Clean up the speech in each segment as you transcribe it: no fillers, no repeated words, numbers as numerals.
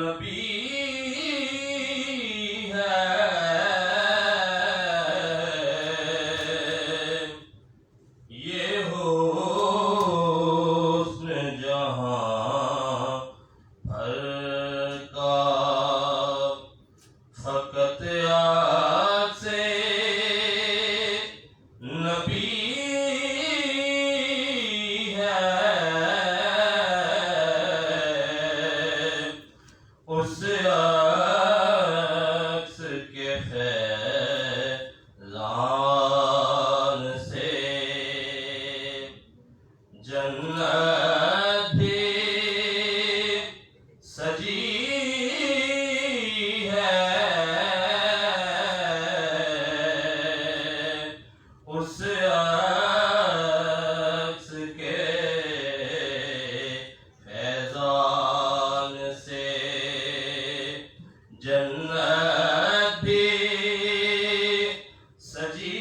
نبی جنت بھی سجی ہے اس عکس کے فیضان سے جنت بھی سجی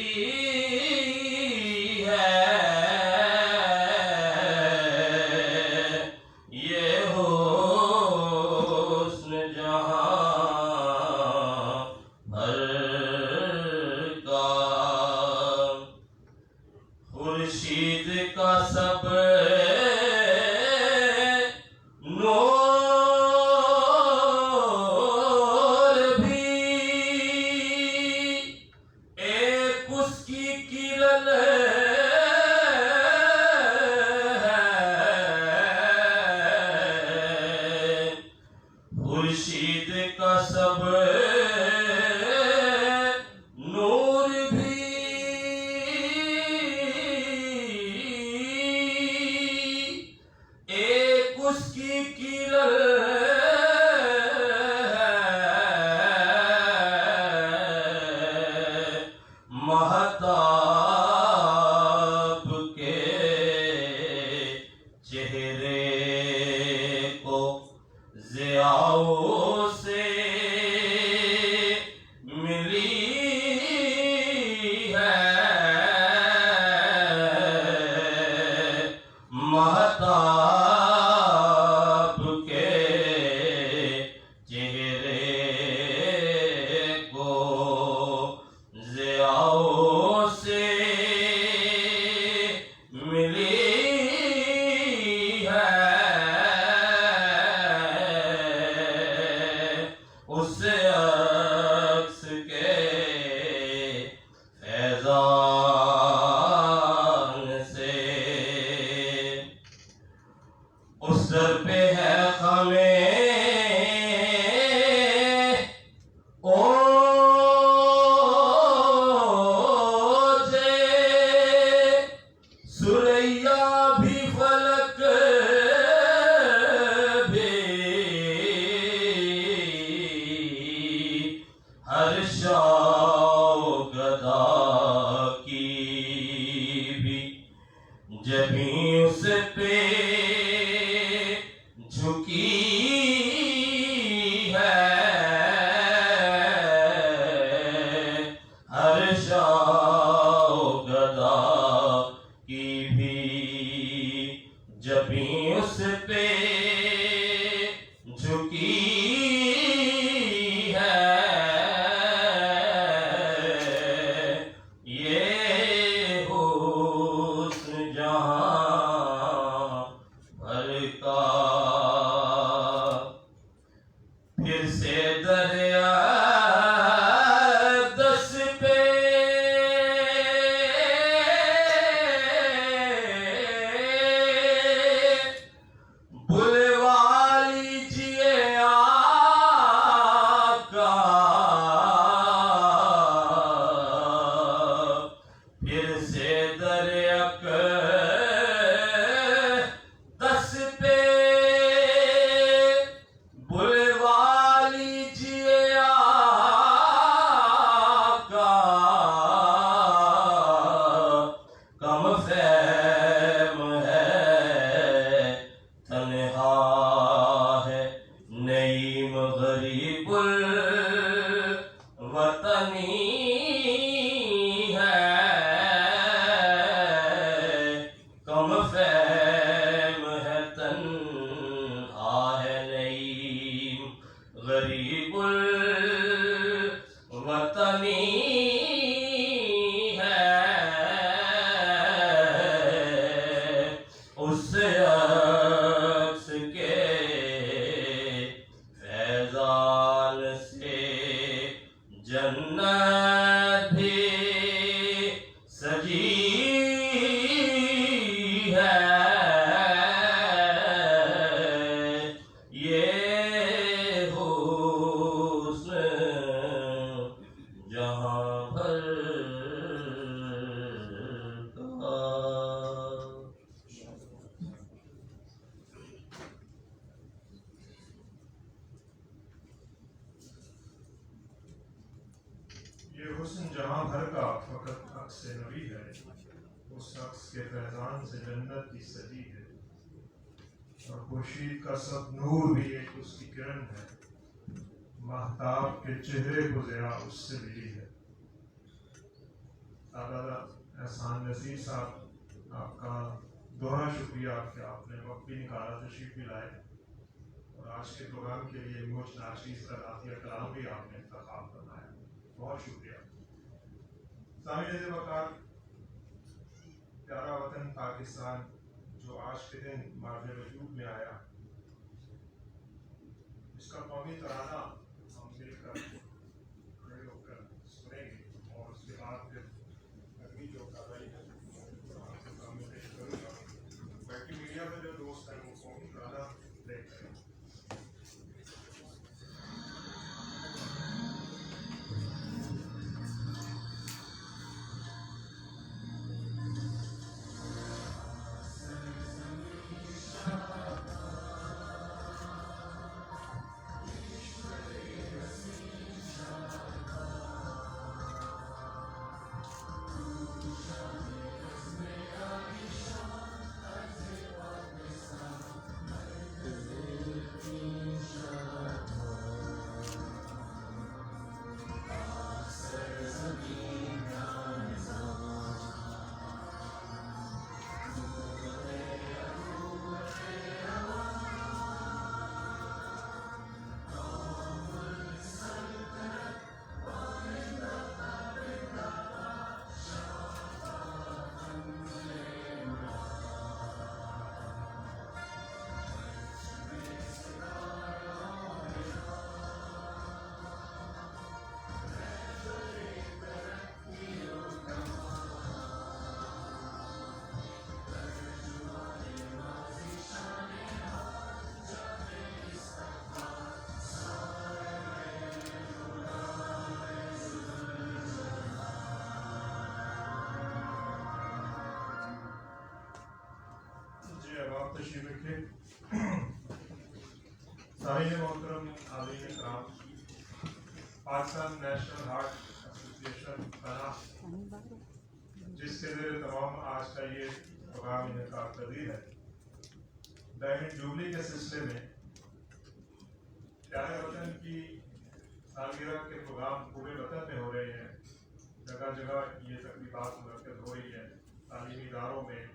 خورشید کا سب نور بھی ایک اس کی کرن ہے خورشید کا سب نور بھی اس کی کرن ہے مہتاب کے چہرے کو ضیاؤں سے ملی ہے مہتاب سے ملی ہے اس عکس کے فیضان سے اس در پہ ہے خامے بھی فلک بھی ہر شاہ گدا کی بھی جبیں اس پہ جھکی ہے ہر شاہ گدا کی بھی جبیں اس پہ جھکی ہے یہ حسن جہاں بھر کا پھر سے دریا دس پہ غریب الوطنی ہے کم فہم ہے تنہا ہے نعیم یہ حسن جہاں بھر کا فقط عکس نبی ہے، اس عکس کے فیضان سے جنت کی سجی ہے، اور خورشید کا سب نور بھی ایک اس کی کرن ہے، مہتاب کے چہرے کو ضیا اس سے ملی ہے۔ دادا احسان نذیر صاحب، آپ کا دوہرا شکریہ کہ آپ نے وقت بھی نکالا، تشریف بھی لائے، اور آج کے پروگرام کے لیے موج ناچیز کا راتیہ کلام بھی آپ نے انتخاب بنایا، بہت شکریہ۔ سامعین وقار، پیارا وطن پاکستان جو آج کے دن مارج وجود میں آیا، اس کا قومی ترانہ ہم مل کر کھڑے ہو کر سنیں گے، اور اس کے بعد پھر اگلی جو کارروائی ہے آپ کے سامنے پیش کروں گا۔ باقی میڈیا میں جو دوست ہیں وہ قومی ترانہ دیکھ رہے ہیں۔ جی اب آپ تشریف رکھیں۔ سامعین محترم، حاضرین کرام، پاکستان نیشنل ہارٹ ایسوسی ایشن پناہ، جس کے زیر تمام آج کا یہ پروگرام انعقاد پذیر ہے، ڈائمنڈ جوبلی کے سلسلے میں پیارے وطن کی سالگرہ کے پروگرام پورے وطن میں ہو رہے ہیں۔ جگہ جگہ یہ تقریبات منعقد ہو رہی ہیں، تعلیمی اداروں میں،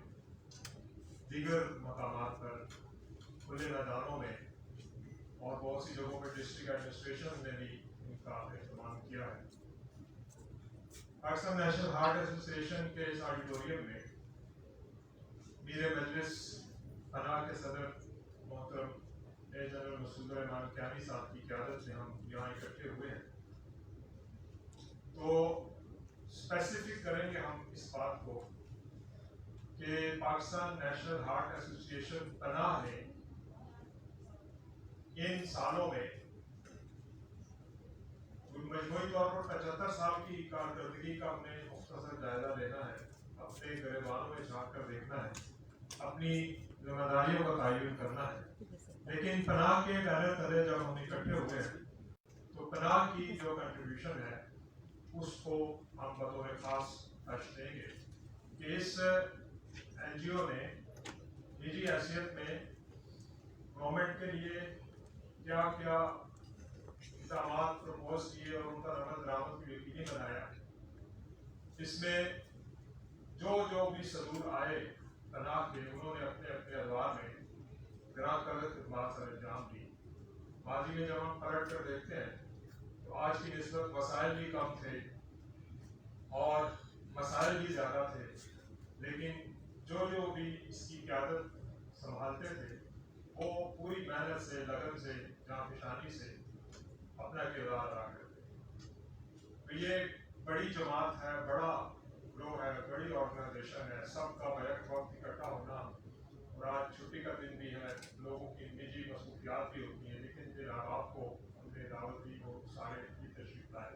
دیگر مقامات پر، کھلے میدانوں میں، اور بہت سی جگہوں پر ڈسٹرکٹ ایڈمنسٹریشن نے بھی ان کا اہتمام کیا ہے۔ پاکستان نیشنل ہارٹ ایسوسی ایشن کے اس آڈیٹوریم میں میر مجلس پناہ کے صدر محترم میجر جنرل مسعود الرحمان کیانی صاحب کی قیادت میں ہم یہاں اکٹھے ہوئے ہیں، تو اسپیسیفک کریں گے ہم اس بات کو کہ پاکستان نیشنل ہارٹ ایسوسی ایشن پناہ نے ان سالوں میں مجموعی طور پر 75 سال کی کارکردگی کا ہمیں مختصر جائزہ لینا ہے، اپنے گریبانوں میں جھانک کر دیکھنا ہے، اپنی ذمہ داریوں کا تعین کرنا ہے۔ لیکن پناہ کے بینر تلے جب ہم اکٹھے ہوئے ہیں تو پناہ کی جو کنٹریبیوشن ہے اس کو ہم بطور خاص تشریح دیں گے کہ اس این جی او نے نجی حیثیت میں گورنمنٹ کے لیے کیا کیا اقدامات پرپوز کیے اور ان کا عمل درآمد کو یقینی بنایا۔ اس میں جو بھی صدور آئے پناہ کے، انہوں نے اپنے اپنے ادوار میں گراں قدر خدمات سر انجام دی۔ ماضی میں جب ہم پلٹ کر دیکھتے ہیں تو آج کی نسبت وسائل بھی کم تھے اور مسائل بھی زیادہ تھے، لیکن جو بھی اس کی قیادت سنبھالتے تھے وہ پوری محنت سے، لگن سے، جاں فشانی سے اپنا کردار ادا کرتے۔ تو یہ بڑی جماعت ہے، بڑا گروہ ہے، بڑی آرگنائزیشن ہے، سب کا بیک وقت اکٹھا ہونا، اور آج چھٹی کا دن بھی ہے، لوگوں کی نجی مصروفیات بھی ہوتی ہیں، لیکن پھر آپ کو ہم نے دعوت دی، وہ سارے کی تشریف لائے۔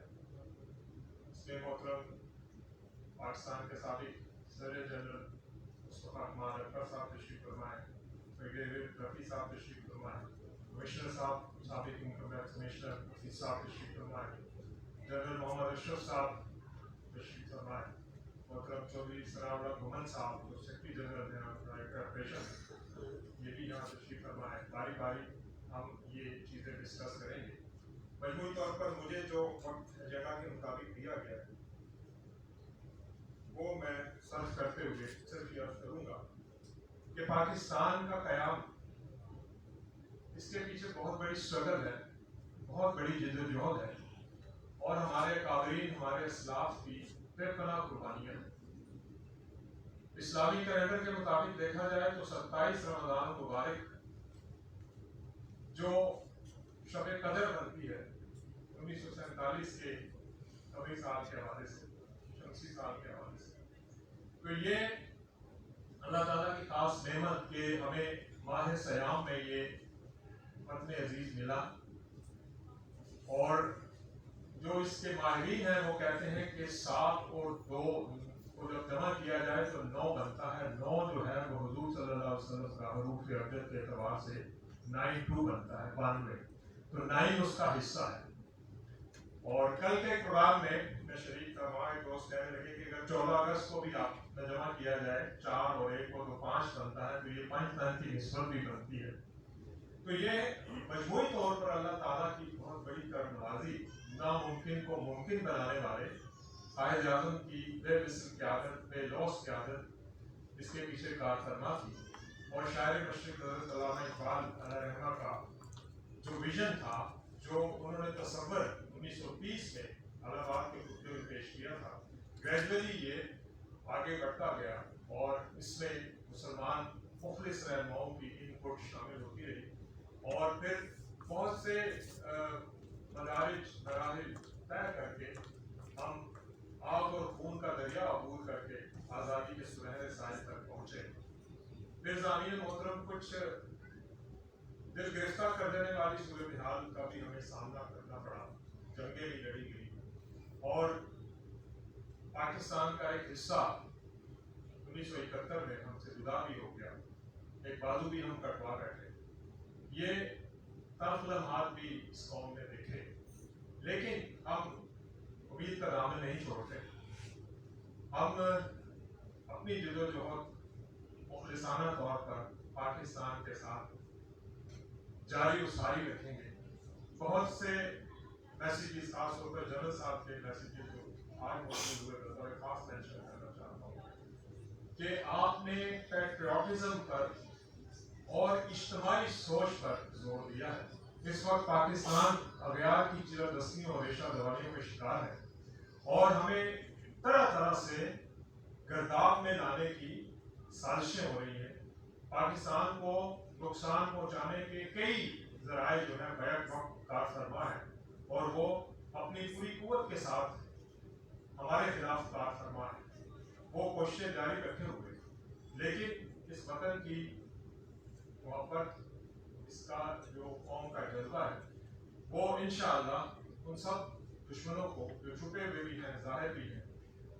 اس میں محترم پاکستان کے سابق صدر جنرل مصطفیٰ کمال اکبر صاحب تشریف فرمائے، بریگیڈیئر رفیع صاحب تشریف فرمائے، کمشنر صاحب، سابق انکم ٹیکس کمشنر حفیظ صاحب تشریف فرمائے، جنرل محمد اشرف صاحب तशरीफ फरमाए। मोहतरम चौधरी सनाउल्लाह घुमन साहब जो सेक्रेटरी जनरल हैं डायरेक्टर ऑपरेशन, ये भी यहाँ तशरीफ फरमाए। बारी बारी हम ये चीज़ें डिस्कस करेंगे। मजमूई तौर पर मुझे जो वक्त जगह के मुताबिक दिया गया है वो मैं सर्च करते हुए सिर्फ ये अर्ज करूँगा कि पाकिस्तान का क़याम, इसके पीछे बहुत बड़ी स्ट्रगल है, बहुत बड़ी जद्दोजहद है और हमारे काबरीन, हमारे इस्लाफ की बेपनाह कुर्बानियाँ हैं। इस्लामी कैलेंडर के मुताबिक देखा जाए तो 27 रमज़ान मुबारक जो शब कदर बनती है 1947 के कभी साल के हवाले से, शमसी साल के हवाले से, तो ये अल्लाह ताला की खास नेमत के हमें माह सयाम में ये मतन अजीज मिला। और जो इसके माहिरीन हैं वो कहते हैं कि 7 और 2 को जब जमा किया जाए तो 9 बनता है। 9 जो है वो हुजूर सल्लल्लाहु अलैहि वसल्लम का हरूफ अब्जद के एतबार से 92 बनता है, 92, तो 9 उसका हिस्सा है। और कल के प्रोग्राम में मैं शरीक था, वहाँ एक दोस्त कहने लगे कि अगर 14 अगस्त को भी आप जमा किया जाए 4 और 1 को तो 5 बनता है, तो ये 5 की निस्बत भी बनती है। तो ये मजमूई तौर पर अल्लाह ताला की बहुत बड़ी करमनवाज़ी, नामुमकिन को मुमकिन बनाने वाले कायद आज़म की बेमिसाल क़यादत, बेलौस क़यादत इसके पीछे कार फरमा थी। और शायर मशरिक़ हज़रत अल्लामा इक़बाल अलैहिर्रहमा का जो विजन था, जो उन्होंने तसव्वुर 1930 में इलाहाबाद के खुतबे में पेश किया था, ग्रेजुअली ये आगे बढ़ता गया और इसमें मुसलमान मुखलिस रहनुमाओं की इनपुट शामिल होती रही और फिर बहुत से मदारिज मराहिल तय करके हम आग और खून का दरिया अबूर करके आज़ादी के सुनहरे साहिल तक पहुँचे। फिर ज़ामीन मोहतरम कुछ दिल गिरफ्तार कर देने वाली सूरत हाल का भी हमें सामना करना पड़ा, जंगें भी लड़ी गई और पाकिस्तान का एक हिस्सा 1971 में हमसे जुदा भी हो गया, एक बाजू भी हम कटवा बैठे। ये तल्ख लम्हात भी इस कौम ने देखे, लेकिन हम उम्मीद का दामन नहीं छोड़ते। हम अपनी जद्दोजहद मुखलिसाना तौर पर पाकिस्तान के साथ जारी और सारी रखेंगे। बहुत से मैसेजेस, खास तौर पर जनरल साहब के मैसेजेस जो आज मौजूद हुए, बतौर खास मेंशन करना चाहता हूँ कि आपने पैट्रियटिज्म पर और इज्तिमाई सोच पर जोर दिया है। इस वक्त पाकिस्तान अगयार की चिरदस्तियों और रेशा दवाइयों का शिकार है और हमें तरह तरह से गर्दाब में लाने की साजिशें हो रही हैं। पाकिस्तान को नुकसान पहुंचाने के कई जराए जो है बैक वक्त कार फरमा है और वो अपनी पूरी कुव्वत के साथ हमारे खिलाफ कार फरमा है। वो कोशिशें जारी रखे हुए, लेकिन इस वतन की मोहब्बत, इसका जो कौम का जज्बा है, वो इंशाअल्लाह उन सब दुश्मनों को जो छुपे हुए भी हैं, ज़ाहिर भी हैं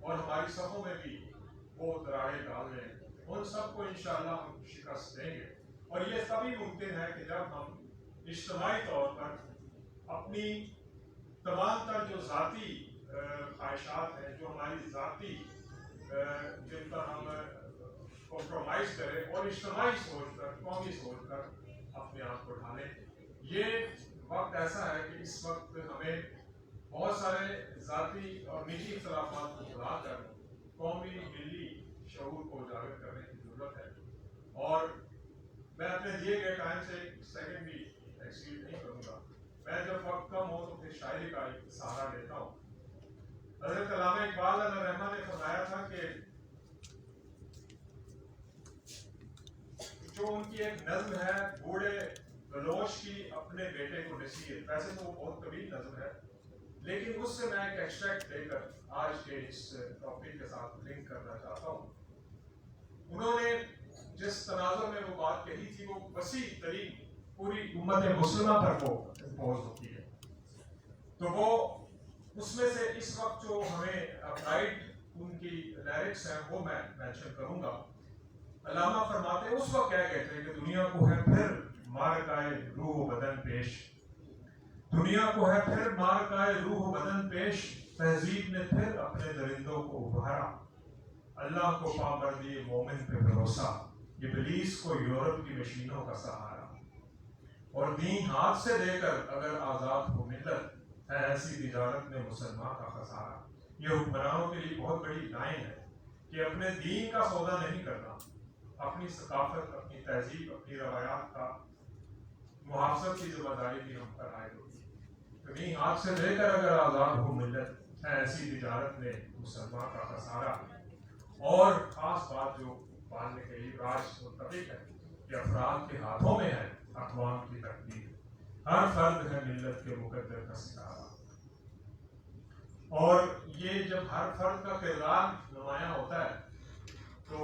और हमारी सफ़ों में भी वो दरारें डाल रहे हैं, उन सब को इंशाअल्लाह हम शिकस्त देंगे। और ये तभी मुमकिन है कि जब हम इज्तिमाई तौर पर अपनी तमाम तर जो ज़ाती ख्वाहिशात हैं, जो हमारी ज़ाती जिन पर हम कॉम्प्रोमाइज़ करें और इज्तिमाई सोच कर, कौमी सोच कर अपने आप को ढालें। ये वक्त ऐसा है कि इस वक्त हमें बहुत सारे ज़ाती और निजी इख्तिलाफ़ात को भुला कर कौमी मिली शऊर को उजागर करने की ज़रूरत है। और मैं अपने दिए गए टाइम से एक सेकंड भी एक्सीड नहीं करूँगा। मैं जब वक्त कम हो तो फिर शायरी का एक सहारा लेता हूँ। हज़रत अल्लामा इक़बाल अलैहिर्रहमा ने फरमाया था कि जो उनकी एक नज़्म है बूढ़े बलोच की अपने बेटे को नसीहत, वैसे तो वो बहुत कबील नज़्म है, लेकिन उससे मैं एक एक्सट्रैक्ट लेकर आज के इस टॉपिक के साथ लिंक करना चाहता हूँ। उन्होंने जिस तनाज़ुर में वो बात कही थी वो वसी तरीन पूरी उम्मत मुस्लिमा पर वो इम्पोज होती है, तो वो उसमें से इस वक्त जो हमें अपराइट उनकी लिरिक्स हैं वो मैं मेंशन करूँगा। अल्लामा फरमाते उस वक्त कह गए थे कि दुनिया को है फिर मारकाए रूह बदन पेश, دنیا کو ہے پھر مارکائے روح بدن پیش، تہذیب نے پھر اپنے درندوں کو ابھارا، اللہ کو پابندی مومن پہ بھروسہ، ابلیس کو یورپ کی مشینوں کا سہارا، اور دین ہاتھ سے دے کر اگر آزاد ہو ملت، ہے ایسی تجارت میں مسلمان کا خسارہ۔ یہ حکمرانوں کے لیے بہت بڑی لائن ہے کہ اپنے دین کا سودا نہیں کرنا، اپنی ثقافت، اپنی تہذیب، اپنی روایات کا محافظت کی ذمہ داری بھی ہم پر عائد ہوگی۔ دین ہاتھ سے دے کر اگر آزاد ہو ملت، ہے ایسی تجارت میں مسلمان کا خسارہ۔ اور خاص بات جو بعد میں کئی راج متفق ہے کہ افراد کے ہاتھوں میں ہے اقوام کی تقدیر، ہر فرد ہے ملت کے مقدر کا ستارہ۔ اور یہ جب ہر فرد کا کردار نمایاں ہوتا ہے تو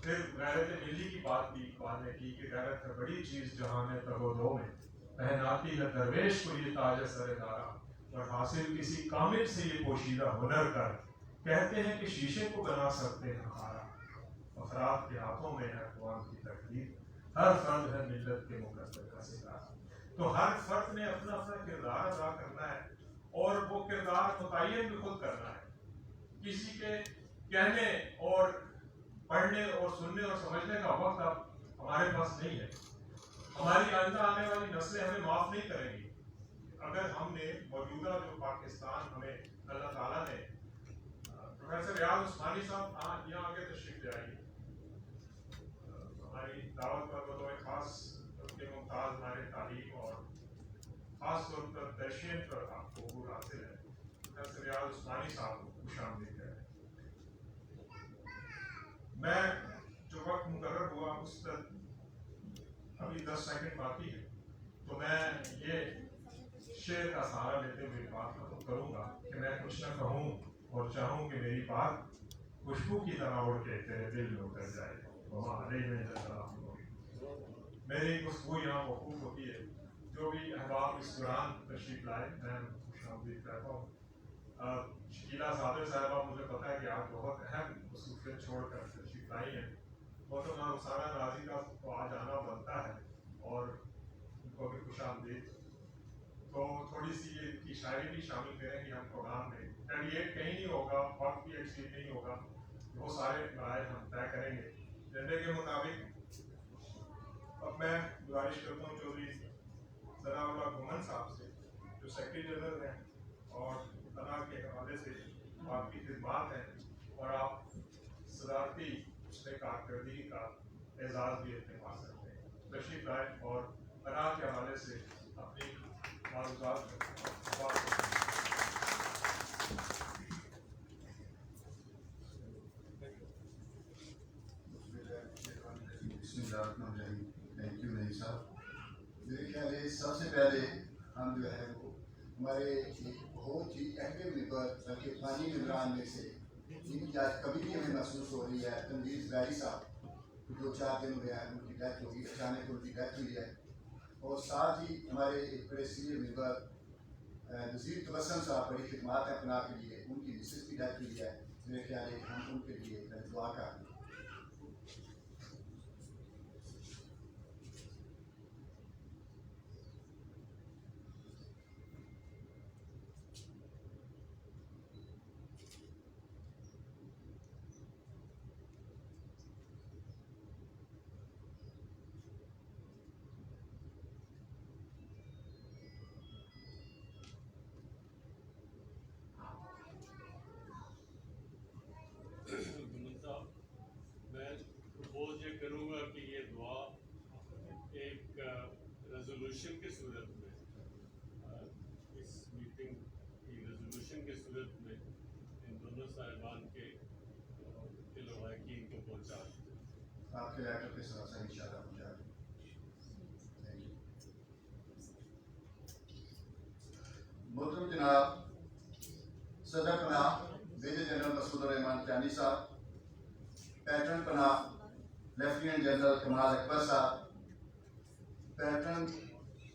پھر غیرت ملی کی بات بھی اقبال نے کی کہ غیرت ہے بڑی چیز جہان تگ و دو میں، پہناتی ہے درویش کو یہ تاج سر دارا، اور حاصل کسی کامل سے یہ پوشیدہ ہنر کر، کہتے ہیں کہ شیشے کو بنا سکتے ہیں خارا۔ افراد کے ہاتھوں میں ہے اقوام کی تقدیر، ہر فرد ہے ملت کے مقدر کا ستارہ۔ تو ہر فرد نے اپنا اپنا کردار ادا کرنا ہے، اور وہ کردار متعین بھی خود کرنا ہے۔ کسی کے کہنے اور پڑھنے اور سننے اور سمجھنے کا وقت اب ہمارے پاس نہیں ہے۔ ہماری آئندہ آنے والی نسلیں ہمیں معاف نہیں کریں گی اگر ہم نے موجودہ جو پاکستان ہمیں اللہ تعالیٰ نے، پروفیسر ریاض عثمانی صاحب یہاں آگے تشریف لے آئیے، ہماری دعوت پر بطور خاص ان کے ممتاز ہمارے تعلیم اور خاص طور پر درشین پر آپ کو عبور حاصل ہے، پروفیسر ریاض عثمانی صاحب کو خوش آمدید ہے۔ میں جو وقت مقرر ہوا اس تک ابھی 10 سیکنڈ باقی ہے، تو میں یہ شعر کا سہارا لیتے ہوئے بات ختم کروں گا کہ میں کچھ نہ کہوں اور چاہوں کہ میری بات خوشبو کی طرح اڑ کے تیرے دل میں اتر جائے، وہاں علیہ میں میری خوشبو یہاں موقوف ہوتی ہے۔ جو بھی احباب اس دوران تشریف لائے میں خوش آمدید کہتا ہوں۔ شکیلا صادر صاحبہ، مجھے پتا ہے کہ آپ بہت اہم مصروفیت چھوڑ کر تشریف لائی ہیں، محترمہ رخسانہ نازی کا تو آج آنا بنتا ہے اور ان کو بھی خوش آمدید۔ تو تھوڑی سی ان کی شاعری بھی شامل کریں گے ہم پروگرام میں، ایڈیٹ کہیں نہیں ہوگا، وقت بھی ایکسیڈ نہیں ہوگا، وہ سارے مراحل ہم طے کریں گے ایجنڈے کے مطابق۔ اب میں گزارش کرتا ہوں چودھری ثناء اللہ گھمن صاحب سے جو سیکرٹری جنرل ہیں اور تناء کے حوالے سے آپ کی خدمات ہیں، اور آپ صدارتی اس میں کارکردگی کا اعزاز بھی اپنے پاس رکھتے ہیں، تشریف لائیں اور تناء کے حوالے سے اپنی معروضات تھینک یو نہیں صاحب۔ میرے خیال ہے سب سے پہلے ہم جو ہے وہ ہمارے ایک بہت ہی اہم ممبر بلکہ فانی ممبران میں سے جن کی آج کبھی بھی ہمیں محسوس ہو رہی ہے، تنویر زبیری صاحب جو 4 دن ہوئے ہیں ان کی ڈیتھ ہوگی، اچانک ان کی ڈیتھ ہوئی ہے، اور ساتھ ہی ہمارے ایک بڑے سینئر ممبر نذیر تبسم صاحب بڑی خدمات ہیں اپنا کے لیے، ان کی مسز کی ڈیتھ ہوئی ہے۔ میرے خیال ہے ہم ان کے لیے دعا کریں۔ میں پرپوز یہ کروں گا کہ یہ دعا ایک ریزولوشن کی صورت میں، اس میٹنگ کی ریزولوشن کی صورت میں ان دونوں صاحبان کے لواحقین کو پہنچا دیں۔ آپ کے لیٹر کے ساتھ ان شاء اللہ پہنچا دیں۔ محترم جناب صدر پناہ میجر جنرل مسعود الرحمان کیانی صاحب، پیٹرن پناہ لیفٹیننٹ جنرل کمال اکبر صاحب، پیٹرن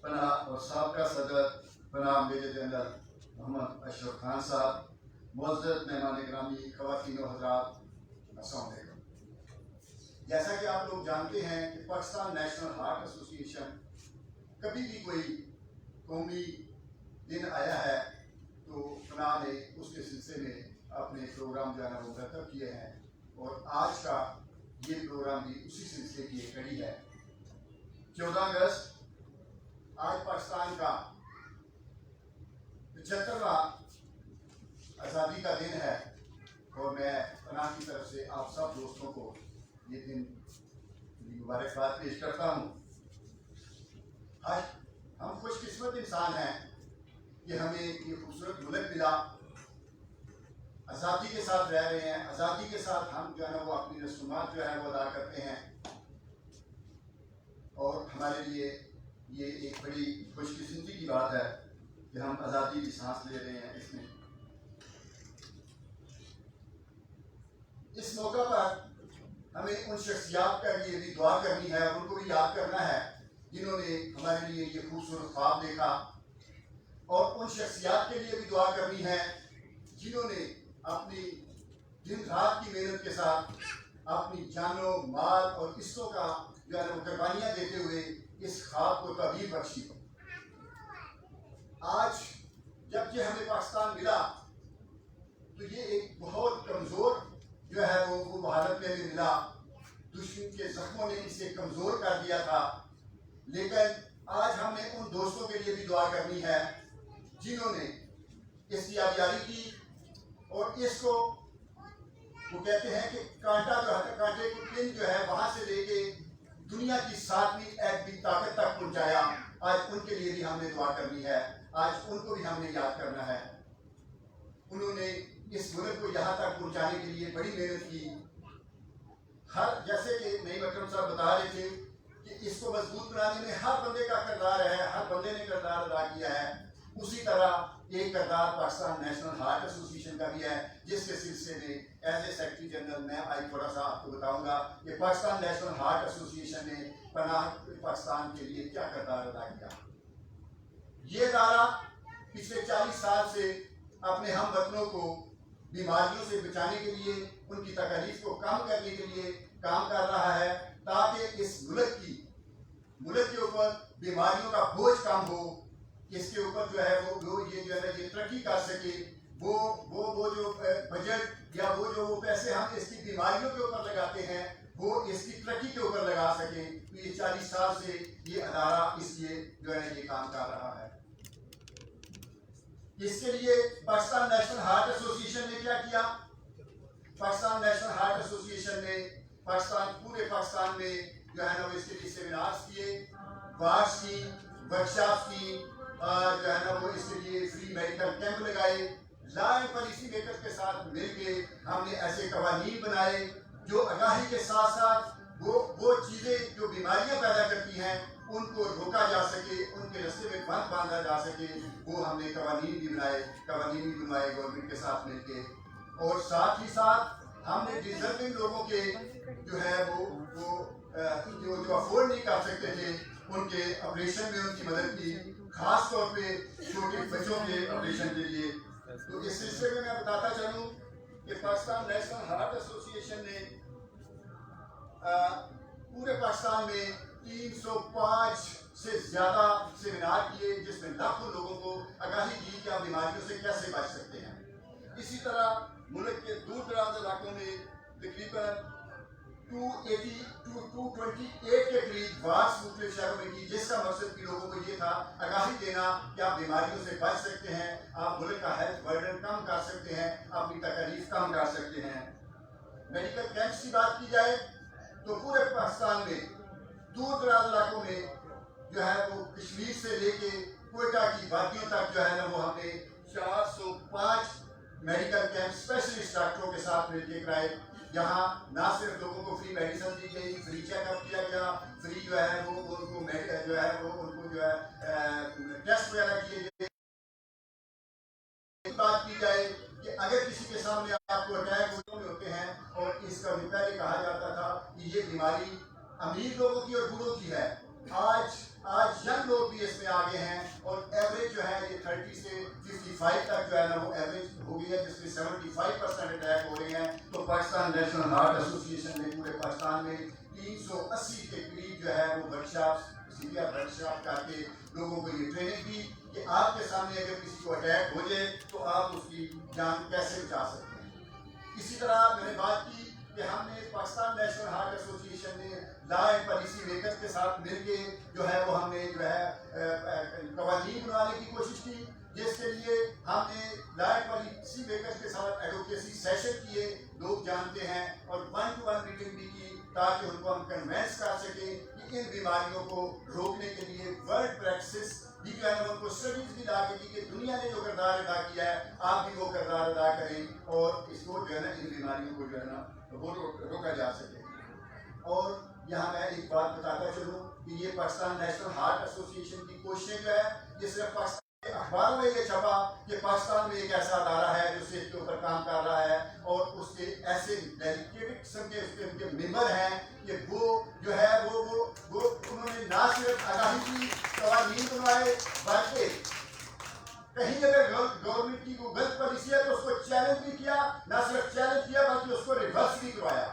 پناہ اور سابقہ صدر پناہ میجر جنرل محمد اشرف خان صاحب، معزز مہمان گرامی، خواتین و حضرات، السلام علیکم۔ جیسا کہ آپ لوگ جانتے ہیں کہ پاکستان نیشنل ہارٹ ایسوسی ایشن کبھی بھی کوئی قومی दिन आया है तो फना ने उसके सिलसिले में अपने प्रोग्राम जो है ना वो मुरतब किए हैं और आज का ये प्रोग्राम भी उसी सिलसिले की एक कड़ी है। 14 अगस्त आज पाकिस्तान का 75वां आज़ादी का दिन है और मैं फना की तरफ से आप सब दोस्तों को ये दिन मुबारकबाद पेश करता हूँ। आज हम खुशकिस्मत इंसान हैं कि हमें ये खूबसूरत मुल्क मिला, आज़ादी के साथ रह रहे हैं, आज़ादी के साथ हम जो है ना वो अपनी रसूमात जो है वो अदा करते हैं और हमारे लिए ये एक बड़ी खुशकिस्मती की बात है कि हम आज़ादी की सांस ले रहे हैं। इसमें इस मौका पर हमें उन शख्सियात के लिए भी दुआ करनी है और उनको भी याद करना है जिन्होंने हमारे लिए ये खूबसूरत ख्वाब देखा और उन शख्सियात के लिए भी दुआ करनी है जिन्होंने अपनी दिन रात की मेहनत के साथ अपनी जानो माल और हिस्सों का जो है वो कुर्बानियाँ देते हुए इस ख्वाब को तबीर बख्शी। आज जबकि हमें पाकिस्तान मिला तो ये एक बहुत कमज़ोर जो है वो भारत में भी मिला, दुश्मन के जख्मों ने इसे कमज़ोर कर दिया था। लेकिन आज हमने उन दोस्तों के लिए भी दुआ करनी है जिन्होंने इसकी आबियारी की और इसको वो कहते हैं कि कांटा जो है कांटे की पिन जो है वहाँ से लेके दुनिया की 7वीं ऐबी ताकत तक पहुँचाया। आज उनके लिए भी हमने दुआ करनी है, आज उनको भी हमने याद करना है। उन्होंने इस मुल्क को यहाँ तक पहुँचाने के लिए बड़ी मेहनत की। हर जैसे कि नईम अकरम साहब बता रहे थे कि इसको मजबूत बनाने में हर बंदे का किरदार है, हर बंदे ने किरदार अदा किया है। उसी तरह एक किरदार पाकिस्तान नेशनल हार्ट एसोसिएशन का भी है जिसके सिलसिले में एज ए सेक्रेटरी जनरल मैं आज थोड़ा सा आपको बताऊंगा कि पाकिस्तान नेशनल हार्ट एसोसिएशन ने पनाह पाकिस्तान के लिए क्या किरदार अदा किया। ये इदारा पिछले 40 साल से अपने हम वतनों को बीमारियों से बचाने के लिए, उनकी तकलीफ को कम करने के लिए काम कर रहा है ताकि इस मुल्क के ऊपर बीमारियों का बोझ कम हो, इसके ऊपर जो है वो ये जो है ना ये तरक्की कर सके। वो जो बजट या वो पैसे हम इसकी बीमारियों के ऊपर लगाते हैं वो इसकी तरक्की के ऊपर लगा सके। तो ये 40 साल से ये अदारा इसलिए जो है ये काम कर रहा है। इसके लिए पाकिस्तान नेशनल हार्ट एसोसिएशन ने क्या किया? पाकिस्तान नेशनल हार्ट एसोसिएशन ने पूरे पाकिस्तान में जो है ना वो इसके लिए सेमिनार्स किए, वार्ड्स की, वर्कशॉप की, जो है ना वो इसके लिए फ्री मेडिकल कैंप लगाए। लॉ एंड पॉलिसी मेकर्स के साथ मिलके हमने ऐसे कवानीन बनाए जो आगाही के साथ साथ वो चीज़ें जो बीमारियां पैदा करती हैं उनको रोका जा सके, उनके रास्ते में बंद बांधा जा सके। वो हमने कवानीन भी बनवाए गवर्नमेंट के साथ मिलके। और साथ ही साथ हमने डिजर्विंग लोगों के जो है वो जो अफोर्ड नहीं कर सकते थे उनके ऑपरेशन में उनकी मदद की, खास तौर पे छोटे बच्चों के ऑपरेशन के लिए। तो इस सिलसिले में मैं बताता चलूँ कि पाकिस्तान नेशनल हार्ट एसोसिएशन ने पूरे पाकिस्तान में 305 से ज़्यादा सेमिनार किए जिसमें लाखों लोगों को आगाही दी कि आप बीमारियों से कैसे बच सकते हैं। इसी तरह मुल्क के दूर दराज इलाकों में तकरीबन 228 के करीब वार्ड्स मुख्तलिफ शहरों में की, जिसका मकसद भी लोगों को ये था आगाही देना कि आप बीमारियों से बच सकते हैं, आप मुल्क का हेल्थ बर्डन कम कर सकते हैं, अपनी तकलीफ कम कर सकते हैं। मेडिकल कैंप्स की बात की जाए तो पूरे पाकिस्तान में दूर दराज इलाकों में जो है वो कश्मीर से लेके कोयटा की वादियों तक जो है ना वो हमने 405 मेडिकल कैंप स्पेशलिस्ट डॉक्टरों के साथ मिलकर कराए, जहाँ ना सिर्फ लोगों को फ्री मेडिसिन दी गई, फ्री चेकअप किया गया, फ्री जो है वो उनको जो है वो उनको जो है टेस्ट वगैरह किए गए। बात की जाए कि अगर किसी के सामने आपको अटैक होते हैं और इसका भी पहले कहा जाता था कि ये बीमारी अमीर लोगों की और बूढ़ों की है, आज यंग लोग भी इसमें आगे हैं और एवरेज जो है ये 30 से 55 तक जो है ना वो एवरेज हो गई है, जिसमें 75% अटैक हो रहे हैं। तो पाकिस्तान नेशनल हार्ट एसोसिएशन ने पूरे पाकिस्तान में 380 के करीब जो है वो वर्कशॉप करके लोगों को ये ट्रेनिंग दी کہ آپ کے سامنے اگر کسی کو اٹیک ہو جائے تو آپ اس کی جان کیسے بچا سکتے ہیں. اسی طرح میں نے بات کی کہ ہم نے پاکستان نیشنل ہارٹ ایسوسی ایشن نے لا اینڈ پالیسی میکرز کے ساتھ مل کے جو ہے وہ ہم نے جو ہے قوانین بنانے کی کوشش کی, جس کے لیے ہم نے لا اینڈ پالیسی میکرز کے ساتھ ایڈوکیسی سیشن کیے, لوگ جانتے ہیں, اور 1-to-1 میٹنگ بھی کی تاکہ ان کو ہم کنوینس کر سکیں کہ ان بیماریوں کو روکنے کے لیے ورلڈ پریکٹسز بھی جو ہے نا ان کو اسٹڈیز بھی لا کے دی کہ دنیا نے جو کردار ادا کیا ہے آپ بھی وہ کردار ادا کریں اور اس کو جو ہے نا ان بیماریوں کو جو ہے نا وہ روکا جا سکے. اور یہاں میں ایک بات بتاتا چلوں کہ یہ پاکستان نیشنل ہارٹ ایسوسی ایشن کی کوششیں جو ہے یہ صرف پاکستان کے اخباروں میں یہ چھپا کہ پاکستان میں ایک ایسا ادارہ ہے جو صحت کے اوپر کام کر رہا ہے اور اس کے ایسے ڈیڈیکیٹڈ قسم کے اس کے ممبر ہیں کہ وہ جو ہے وہ انہوں نے نہ صرف آگاہی کی قوانین بنوائے بلکہ کہیں اگر گورنمنٹ کی کوئی غلط پالیسی ہے تو اس کو چیلنج بھی کیا, نہ صرف چیلنج کیا بلکہ اس کو ریورس بھی کروایا.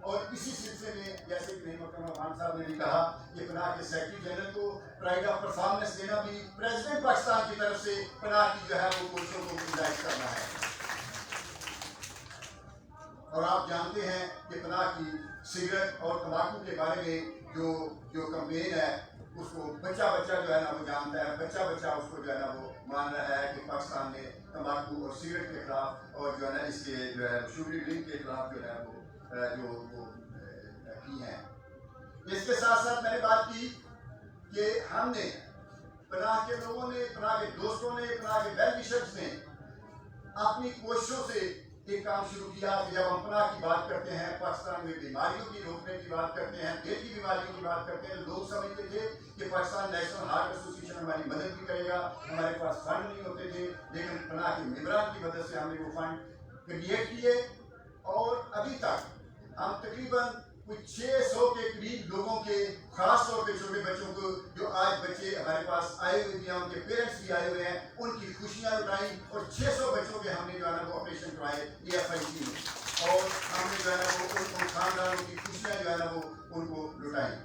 اور اسی سلسلے میں جیسے کہ نہیں محترم خان صاحب نے بھی کہا کہ پناہ کے سیکرٹری جنرل کو پرائڈ آف پرفارمنس دینا بھی پریزیڈنٹ پاکستان کی طرف سے پناہ کی جو ہے وہ کوششوں کو گنجائش کرنا ہے. اور آپ جانتے ہیں کہ پناہ کی سگریٹ اور تمباکو کے بارے میں جو کمپین ہے اس کو بچہ جو ہے نا وہ جانتا ہے, بچہ اس کو جو ہے نا وہ مان رہا ہے کہ پاکستان نے تمباکو اور سگریٹ کے خلاف اور جو ہے نا اس کے جو ہے شوگری ڈرنک کے خلاف جو ہے وہ کی ہیں. اس کے ساتھ ساتھ میں نے بات کی کہ ہم نے پناہ کے لوگوں نے, پناہ کے دوستوں نے, پناہ کے ویل وشرز نے اپنی کوششوں سے ایک کام شروع کیا کہ جب ہم پناہ کی بات کرتے ہیں, پاکستان میں بیماریوں کی روکنے کی بات کرتے ہیں, دل کی بیماریوں کی بات کرتے ہیں, لوگ سمجھتے تھے کہ پاکستان نیشنل ہارٹ ایسوسی ایشن ہماری مدد بھی کرے گا, ہمارے پاس فنڈ نہیں ہوتے تھے, لیکن پناہ کے ممبران کی مدد سے ہم نے وہ فنڈ کریٹ کیے اور ابھی تک ہم تقریباً کچھ 600 کے قریب لوگوں کے, خاص طور پہ چھوٹے بچوں کو جو آج بچے ہمارے پاس آئے ہوئے ہیں, ان کے پیرنٹس بھی آئے ہوئے ہیں, ان کی خوشیاں لٹائیں اور 600 بچوں کے ہم نے جو ہے نا وہ آپریشن کروائے AFIC میں, اور ہم نے جو ہے نا وہ ان خاندانوں کی خوشیاں جو ہے نا وہ ان کو لٹائیں.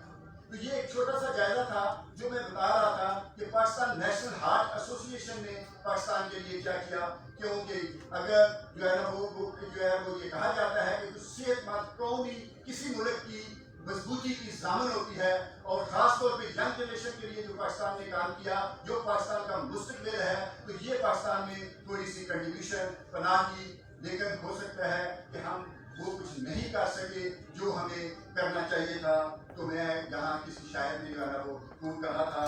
تو یہ ایک چھوٹا سا جائزہ تھا جو میں بتا رہا تھا کہ پاکستان نیشنل ہارٹ ایسوسی ایشن نے پاکستان کے لیے کیا کیا, کیونکہ اگر جو ہے نا وہ یہ کہا جاتا ہے کہ صحت مند قوم ہی کسی ملک کی مضبوطی کی ضامن ہوتی ہے, اور خاص طور پہ ینگ جنریشن کے لیے جو پاکستان نے کام کیا, جو پاکستان کا مستقبل ہے, تو یہ پاکستان میں تھوڑی سی کنٹریبیوشن پناہ کی, لیکن ہو سکتا ہے کہ ہم وہ کچھ نہیں کر سکے جو ہمیں کرنا چاہیے تھا. تو میں یہاں کسی شاعر نے جو ہے نا وہ خوب کہا تھا,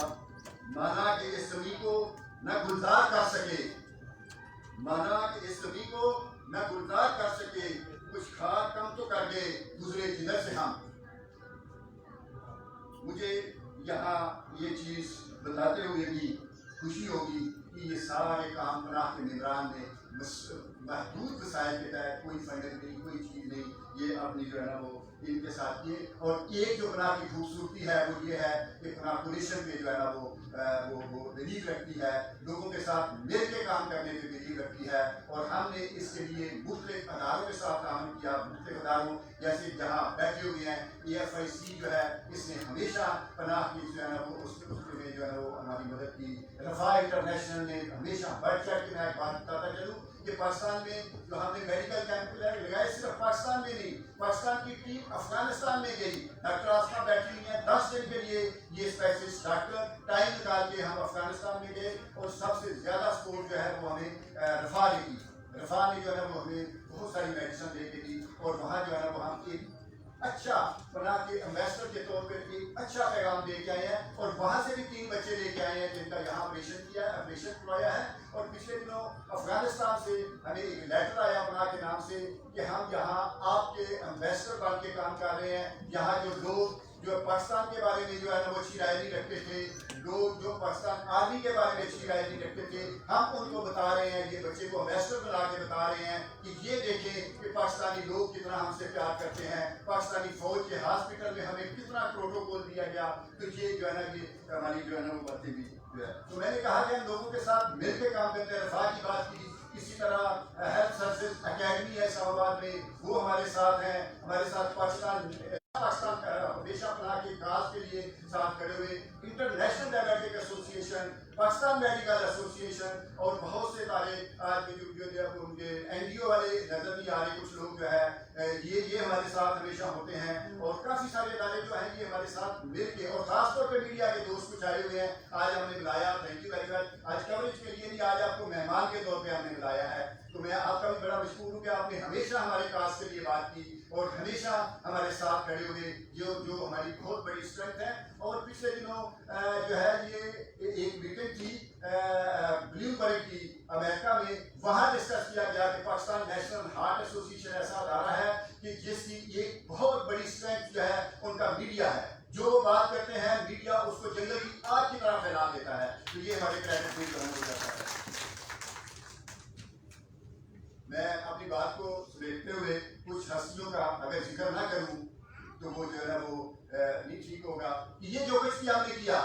مانا کہ اس زمین کو نہ گلزار کر سکے, مانا کہ اس زمین کو نہ گلزار کر سکے, کچھ کھا کم تو کر گئے گزرے جدھر سے ہم. مجھے یہاں یہ چیز بتاتے ہوئے بھی خوشی ہوگی کہ یہ سارے کام پناہ کے ممبران نے محدود وسائل کے تحت, کوئی فنڈنگ نہیں, کوئی چیز نہیں, یہ اپنی جو ہے نا وہ ان کے ساتھ کیے. اور ایک جو پناہ کی خوبصورتی ہے وہ یہ ہے کہ پناہ پولیشن میں جو ہے نا وہ بلیو رکھتی ہے, لوگوں کے ساتھ مل کے کام کرنے پہ بلیو رکھتی ہے, اور ہم نے اس کے لیے مختلف اداروں کے ساتھ کام کیا, مختلف اداروں جیسے جہاں بیٹھے ہوئے ہیں AFIC جو ہے, اس نے ہمیشہ پناہ کی جو ہے نا وہ اس میں جو ہے نا وہ ہماری مدد کی. رفاع انٹرنیشنل نے ہمیشہ بڑھ چڑھ کے, میں ایک بات بتاتا چلوں کہ پاکستان میں جو ہم نے میڈیکل کیمپ لگائے, صرف پاکستان میں نہیں, پاکستان کی ٹیم افغانستان میں گئی, ڈاکٹر آسما بیٹھی ہوئی ہیں 10 دن کے لیے, یہ اسپیشلسٹ ڈاکٹر ٹائم نکال کے ہم افغانستان میں گئے, اور سب سے زیادہ سپورٹ جو ہے وہ ہمیں رفاع نے کی. رفاع نے جو ہے وہ ہمیں بہت ساری میڈیسن دے کے دی, اور وہاں جو ہے وہ ہم ایک اچھا پناہ کے ایمبیسڈر کے طور پر ایک اچھا پیغام دے کے آئے ہیں, اور وہاں سے بھی 3 بچے لے کے آئے ہیں جن کا یہاں آپریشن کیا ہے, آپریشن کروایا ہے. اور پچھلے دنوں افغانستان سے ہمیں ایک لیٹر آیا پناہ کے نام سے کہ ہم یہاں آپ کے ایمبیسڈر بن کے کام کر رہے ہیں. یہاں جو لوگ جو پاکستان کے بارے میں جو ہے نا وہ اچھی رائے نہیں رکھتے تھے, لوگ جو پاکستان آرمی کے بارے میں اچھی رائے نہیں رکھتے تھے, ہم ان کو بتا رہے ہیں, یہ بچے کو ایمبیسڈر بنا کے بتا رہے ہیں کہ یہ دیکھیں کہ پاکستانی لوگ کتنا ہم سے پیار کرتے ہیں, پاکستانی فوج کے ہاسپٹل میں ہمیں کتنا پروٹوکول دیا گیا. تو یہ جو ہے نا یہ ہماری جو ہے نا وہ باتیں بھی جو ہے, تو میں نے کہا کہ ہم لوگوں کے ساتھ مل کے کام کرتے ہیں. رفاع کی بات کی, اسی طرح ہیلتھ سروسز اکیڈمی ہے اسلام آباد میں, وہ ہمارے ساتھ ہیں, ہمارے ساتھ پاکستان ہمیشہ پناہ کے کاز کے لیے ساتھ کھڑے ہوئے. انٹرنیشنل ڈائبیٹک ایسوسی ایشن पाकिस्तान मेडिकल एसोसिएशन और बहुत से सारे आज के जो उनके NGO वाले नजर नहीं आ रहे, कुछ लोग जो है ये हमारे साथ हमेशा होते हैं, और काफ़ी सारे इदारे जो हैं ये हमारे साथ मिल के, और ख़ासतौर पर मीडिया के दोस्त कुछ आए हुए हैं, आज हमने बुलाया, थैंक यू वेरी मच। आज कवरेज के लिए नहीं, आज आपको मेहमान के तौर पे हमने बुलाया है, तो मैं आपका भी बड़ा मशहूर हूँ कि आपने हमेशा हमारे काज के लिए बात की और हमेशा हमारे साथ खड़े हुए, जो हमारी बहुत बड़ी स्ट्रेंथ है। और पिछले दिनों जो है ये एक मीटिंग थी ब्लूमबर्ग की अमेरिका में, वहाँ डिस्कस किया गया कि पाकिस्तान नेशनल हार्ट एसोसिएशन ऐसा अदारा है कि जिसकी एक बहुत बड़ी स्ट्रेंथ जो है उनका मीडिया है, जो वो बात करते हैं मीडिया उसको जंगल की आग की तरह फैला देता है, तो ये हमारे क्रेडिट में ग्रहण हो जाता है। मैं अपनी बात को समेटते हुए कुछ हस्तियों का अगर जिक्र ना करूं तो वो जो है ना वो नहीं ठीक होगा कि ये जो कुछ भी हमने किया,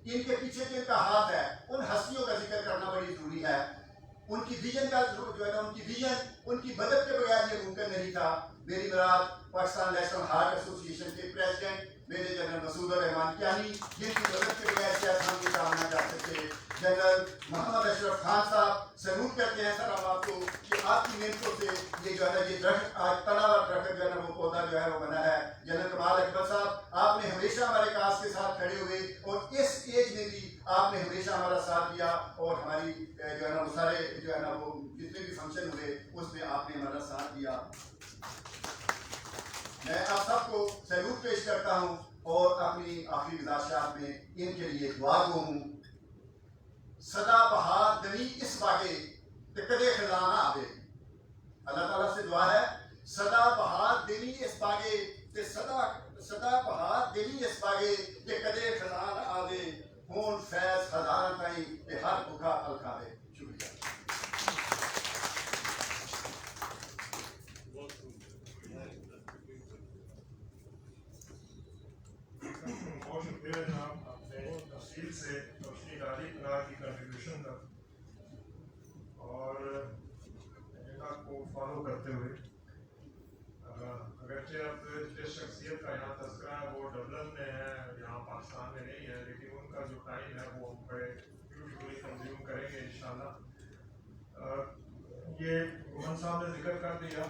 इनके पीछे जिनका हाथ है, उन हस्तियों का जिक्र करना बड़ी जरूरी है। उनकी विजन का जो है ना, उनकी विजन, उनकी मदद के बगैर ये मुमकिन नहीं था। मेरी मुराद पाकिस्तान नेशनल हार्ट एसोसिएशन के president major general Masood Rahman Kayani, जिनकी मदद के बगैर शायद हम ये काम ना कर सकते। जनरल मोहम्मद अशरफ खान साहब, सैल्यूट करते हैं सर हम आपको कि आपकी मेहनतों से ये जो है ना ये दरख्त आज तना हुआ दरख्त जो है ना वो पौधा जो है वो बना है। जनरल कमाल अकबर साहब, आपने हमेशा हमारे काज के साथ खड़े हुए और इस एज में भी आपने हमेशा हमारा साथ दिया, और हमारी जो है ना वो सारे जो है ना वो जितने भी फंक्शन हुए उसमें आपने हमारा साथ दिया। मैं आप सबको सैल्यूट पेश करता हूँ और अपनी आखिरी गुजारिशात में इनके लिए दुआ गो हूँ। सदा बहार दनी इस बागे ते कदे खजाना आवे। अल्लाह ताला से दुआ है, सदा बहार दनी इस बागे ते सदा बहार दनी इस बागे ते कदे खजाना आवे। होन फैज हजारां ताई ते हर भुखा फल खावे। शुक्रिया। बहुत शुक्रिया जनाब, आपने तफसील से रोशनी डाली कनार की कंट्रीब्यूशन का, और एजेंडा को फॉलो करते हुए अगरचे अब जिस शख्सियत का यहाँ तस्करा है वो डबलिन में है, यहाँ पाकिस्तान में नहीं है, लेकिन उनका जो टाइम है वो हम बड़े ब्यूटीफुली कंज्यूम करेंगे इंशाल्लाह। ये मोहन साहब ने जिक्र कर दिया,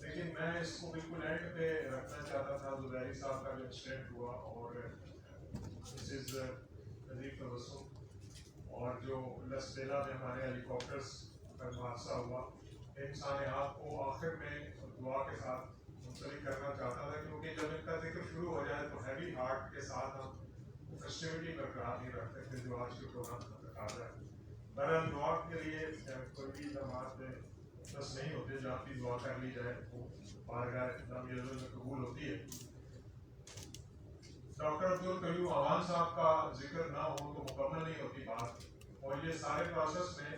लेकिन मैं इसको बिल्कुल एंड पे रखना चाहता था। जुबैरी साहब का जो इंसिडेंट हुआ और मिसेज नज़ीर तबस्सुम और जो लसबेला में हमारे हेलीकॉप्टर्स का हादसा हुआ, इंसान आपको आखिर में दुआ के साथ मुंसलिक करना चाहता था, क्योंकि जब इनका जिक्र शुरू हो जाए तो हैवी हार्ट के साथ हम फेस्टिविटी बरकरार नहीं रख सकते जो आज के प्रोग्राम का तकाजा है। बहरहाल दुआ के लिए कोई भी जमात बस नहीं होते, जहाँ भी दुआ कर ली जाए वो बारगाह में कबूल होती है। डॉक्टर अब्दुल कयूम अवान साहब का जिक्र ना हो तो मुकम्मल नहीं होती बात, और ये सारे प्रोसेस में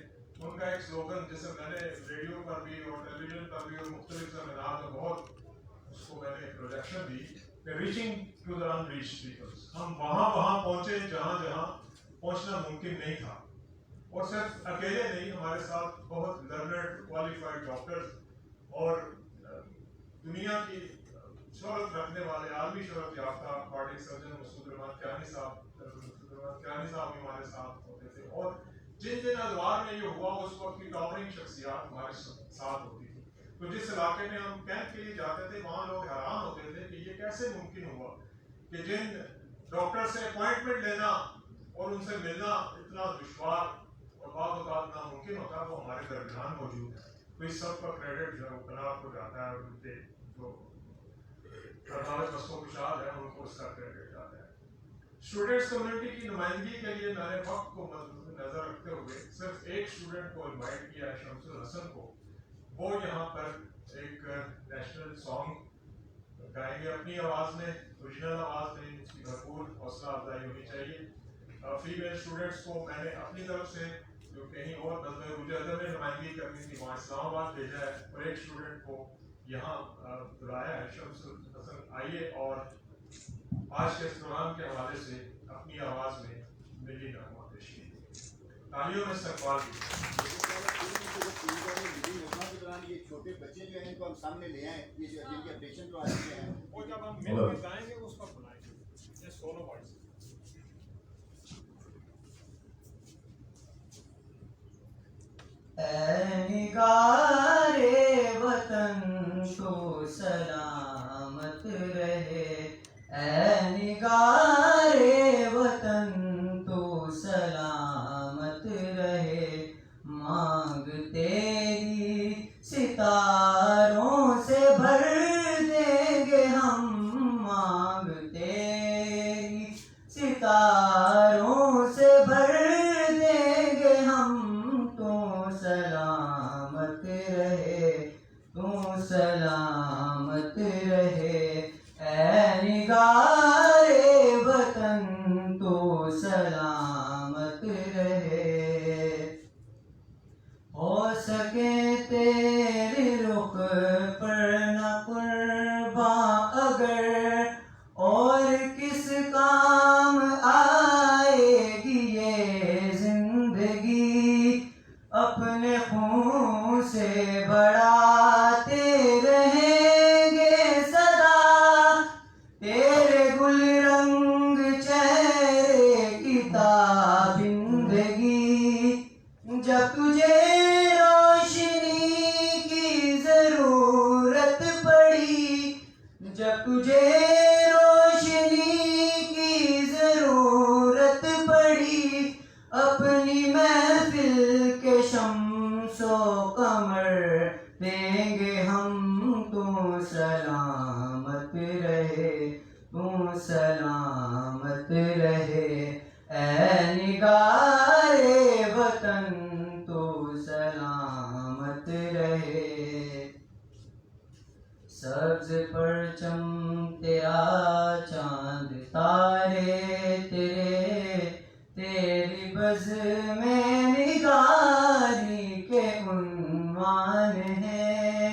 उनका एक स्लोगन जिसे मैंने रेडियो पर भी और टेलीविजन पर भी और मुख्तलिफ सेमिनार में बहुत उसको मैंने प्रोजेक्शन दी कि reaching to the unreached peoples. हम वहाँ पहुँचे जहाँ पहुँचना मुमकिन नहीं था, और सिर्फ अकेले नहीं, हमारे साथ बहुत लर्नर्ड क्वालिफाइड डॉक्टर्स और दुनिया की शोहरत रखने वाले आलमी शोहरत याफ्ता कार्डियक सर्जन मसूद रहमान कियानी साहब हमारे साथ होते थे, और जिन जिन अदवार में ये हुआ उस वक्त की टॉपरिंग शख्सियात हमारे साथ होती थी। तो जिस इलाके में हम कैंप के लिए जाते थे वहाँ लोग हैरान होते थे कि ये कैसे मुमकिन हुआ कि जिन डॉक्टर से अपॉइंटमेंट लेना और उनसे मिलना इतना दुश्वार और बात नामुमकिन होता है, वो हमारे दरमियान मौजूद है। तो इस सब का क्रेडिट जो है वो कनार को जाता है, और उनके जो मसलों है उनको उसका क्रेडिट जाता है। स्टूडेंट्स कम्युनिटी की नुमाइंदगी के लिए मैंने वक्त को नजर रखते हुए सिर्फ एक स्टूडेंट को इनवाइट किया है, शमसुल हसन को। वो यहाँ पर एक नेशनल सॉन्ग गाएंगे अपनी आवाज़ में, ओरिजिनल आवाज़ में, उसकी भरपूर हौसला अफजाई होनी चाहिए। फीमेल स्टूडेंट्स को मैंने अपनी तरफ से जो कहीं और नज़र में नुमाइंदगी करनी थी वहाँ इस्लामाबाद भेजा है, और एक स्टूडेंट को यहाँ बुलाया है। शमसुल हसन आइए और आज के इस प्रोग्राम के हवाले से अपनी आवाज़ में मिली नगमा पेश कीजिए। तालियों में इस्तकबाल ये छोटे बच्चे जो हैं इनको हम सामने ले आए, ये जो जिनके ऑपरेशन जो आ चुके हैं, वो जब हम मिलकर गाएंगे उसको बुलाएंगे, ये सोलो वॉइस। اے نگار وطن تو سلامت رہے، اے نگار وطن تو سلامت رہے، مانگ تیری ستاروں سے بھر دیں گے ہم، مانگ تیری ستاروں سے بھر دیں گے ہم، تو سلامت رہے، تو سلامت رہے، اے نگار وطن تو سلامت رہے۔ ہو سکے تیرے رخ پر نہ قرباں اگر، اور کس کام آئے گی یہ زندگی، اپنے خون سے بڑھاتے رہیں گے صدا، تیرے گل رنگ چہرے کی تابندگی، جب تجھے روشنی کی ضرورت پڑی، جب تجھے روشنی کی ضرورت پڑی، اپنی محفل کے شمس و قمر دیں گے ہم، تو سلامت رہے، تو سلامت رہے، اے نگار وطن تو سلامت رہے۔ سبز پرچم تیرا، چاند تارے تیرے، تیری بز میں نگاری کے عنوان ہے،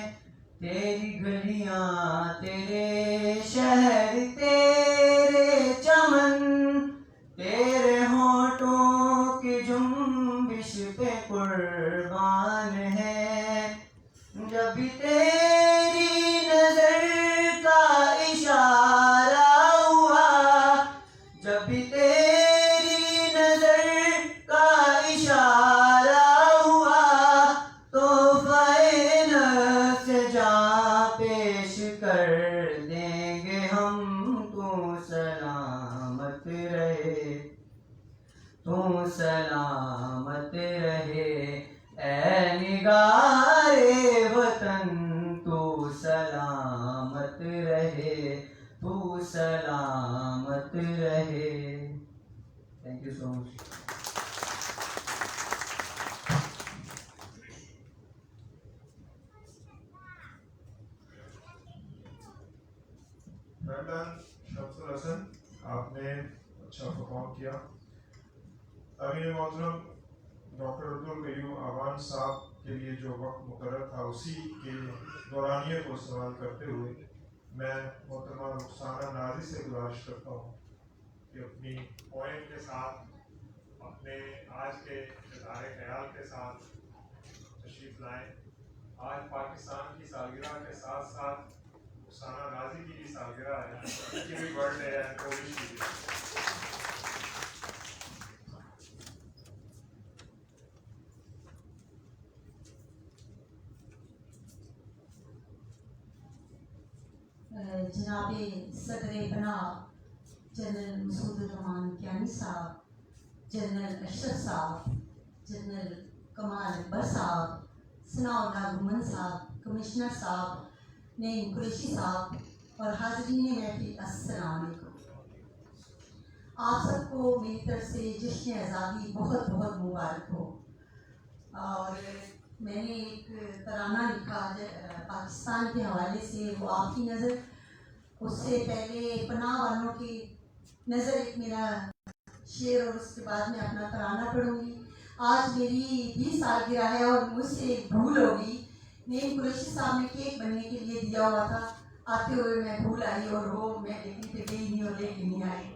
تیری گلیاں تیرے شہر تیرے چمن، تیرے ہونٹوں کی جنبش پہ قربان ہے، جب بھی تیری نظر کا اشارہ ہوا، جب بھی تیری نظر کا اشارہ ہوا، تحفہ نفس جاں پیش کر دیں گے ہم، تو سلامت رہے، تو سلامت رہے، اے نگار وطن تو سلامت رہے، تو سلامت رہے۔ Thank you so much. Well Shams ul Hasan, آپ نے اچھا پرفارم کیا۔ امین محترم ڈاکٹر عبدالقیوم اوان صاحب کے لیے جو وقت مقرر تھا، اسی کے دورانیے کو استعمال کرتے ہوئے میں محترمہ رخسانہ نازی سے گزارش کرتا ہوں کہ اپنی پوائم کے ساتھ، اپنے آج کے اظہار خیال کے ساتھ تشریف لائیں۔ آج پاکستان کی سالگرہ کے ساتھ ساتھ رخسانہ نازی کی بھی سالگرہ ہے، ان کی بھی برتھ ڈے ہے، کوشش کیجیے۔ جناب صدر پناہ جنرل مسعود الرحمان کیانی صاحب، جنرل اشرف صاحب، جنرل کمال اکبر صاحب، ثناء اللہ گمن صاحب، کمشنر صاحب، نعیم قریشی صاحب اور حاضرین محفل، السلام علیکم۔ آپ سب کو میری طرف سے جشن آزادی بہت بہت مبارک ہو۔ اور میں نے ایک ترانہ لکھا پاکستان کے حوالے سے، وہ آپ کی نظر، اس سے پہلے پناہ والوں کی نظر ایک میرا شعر، اور اس کے بعد میں اپنا ترانہ پڑھوں گی۔ آج میری 20 سالگرہ ہے اور مجھ سے ایک بھول ہوگی، نعیم قریشی صاحب نے کیک بننے کے لیے دیا ہوا تھا، آتے ہوئے میں بھول آئی اور وہ میں دیکھنے پہ گئی نہیں اور لے کے نہیں آئی۔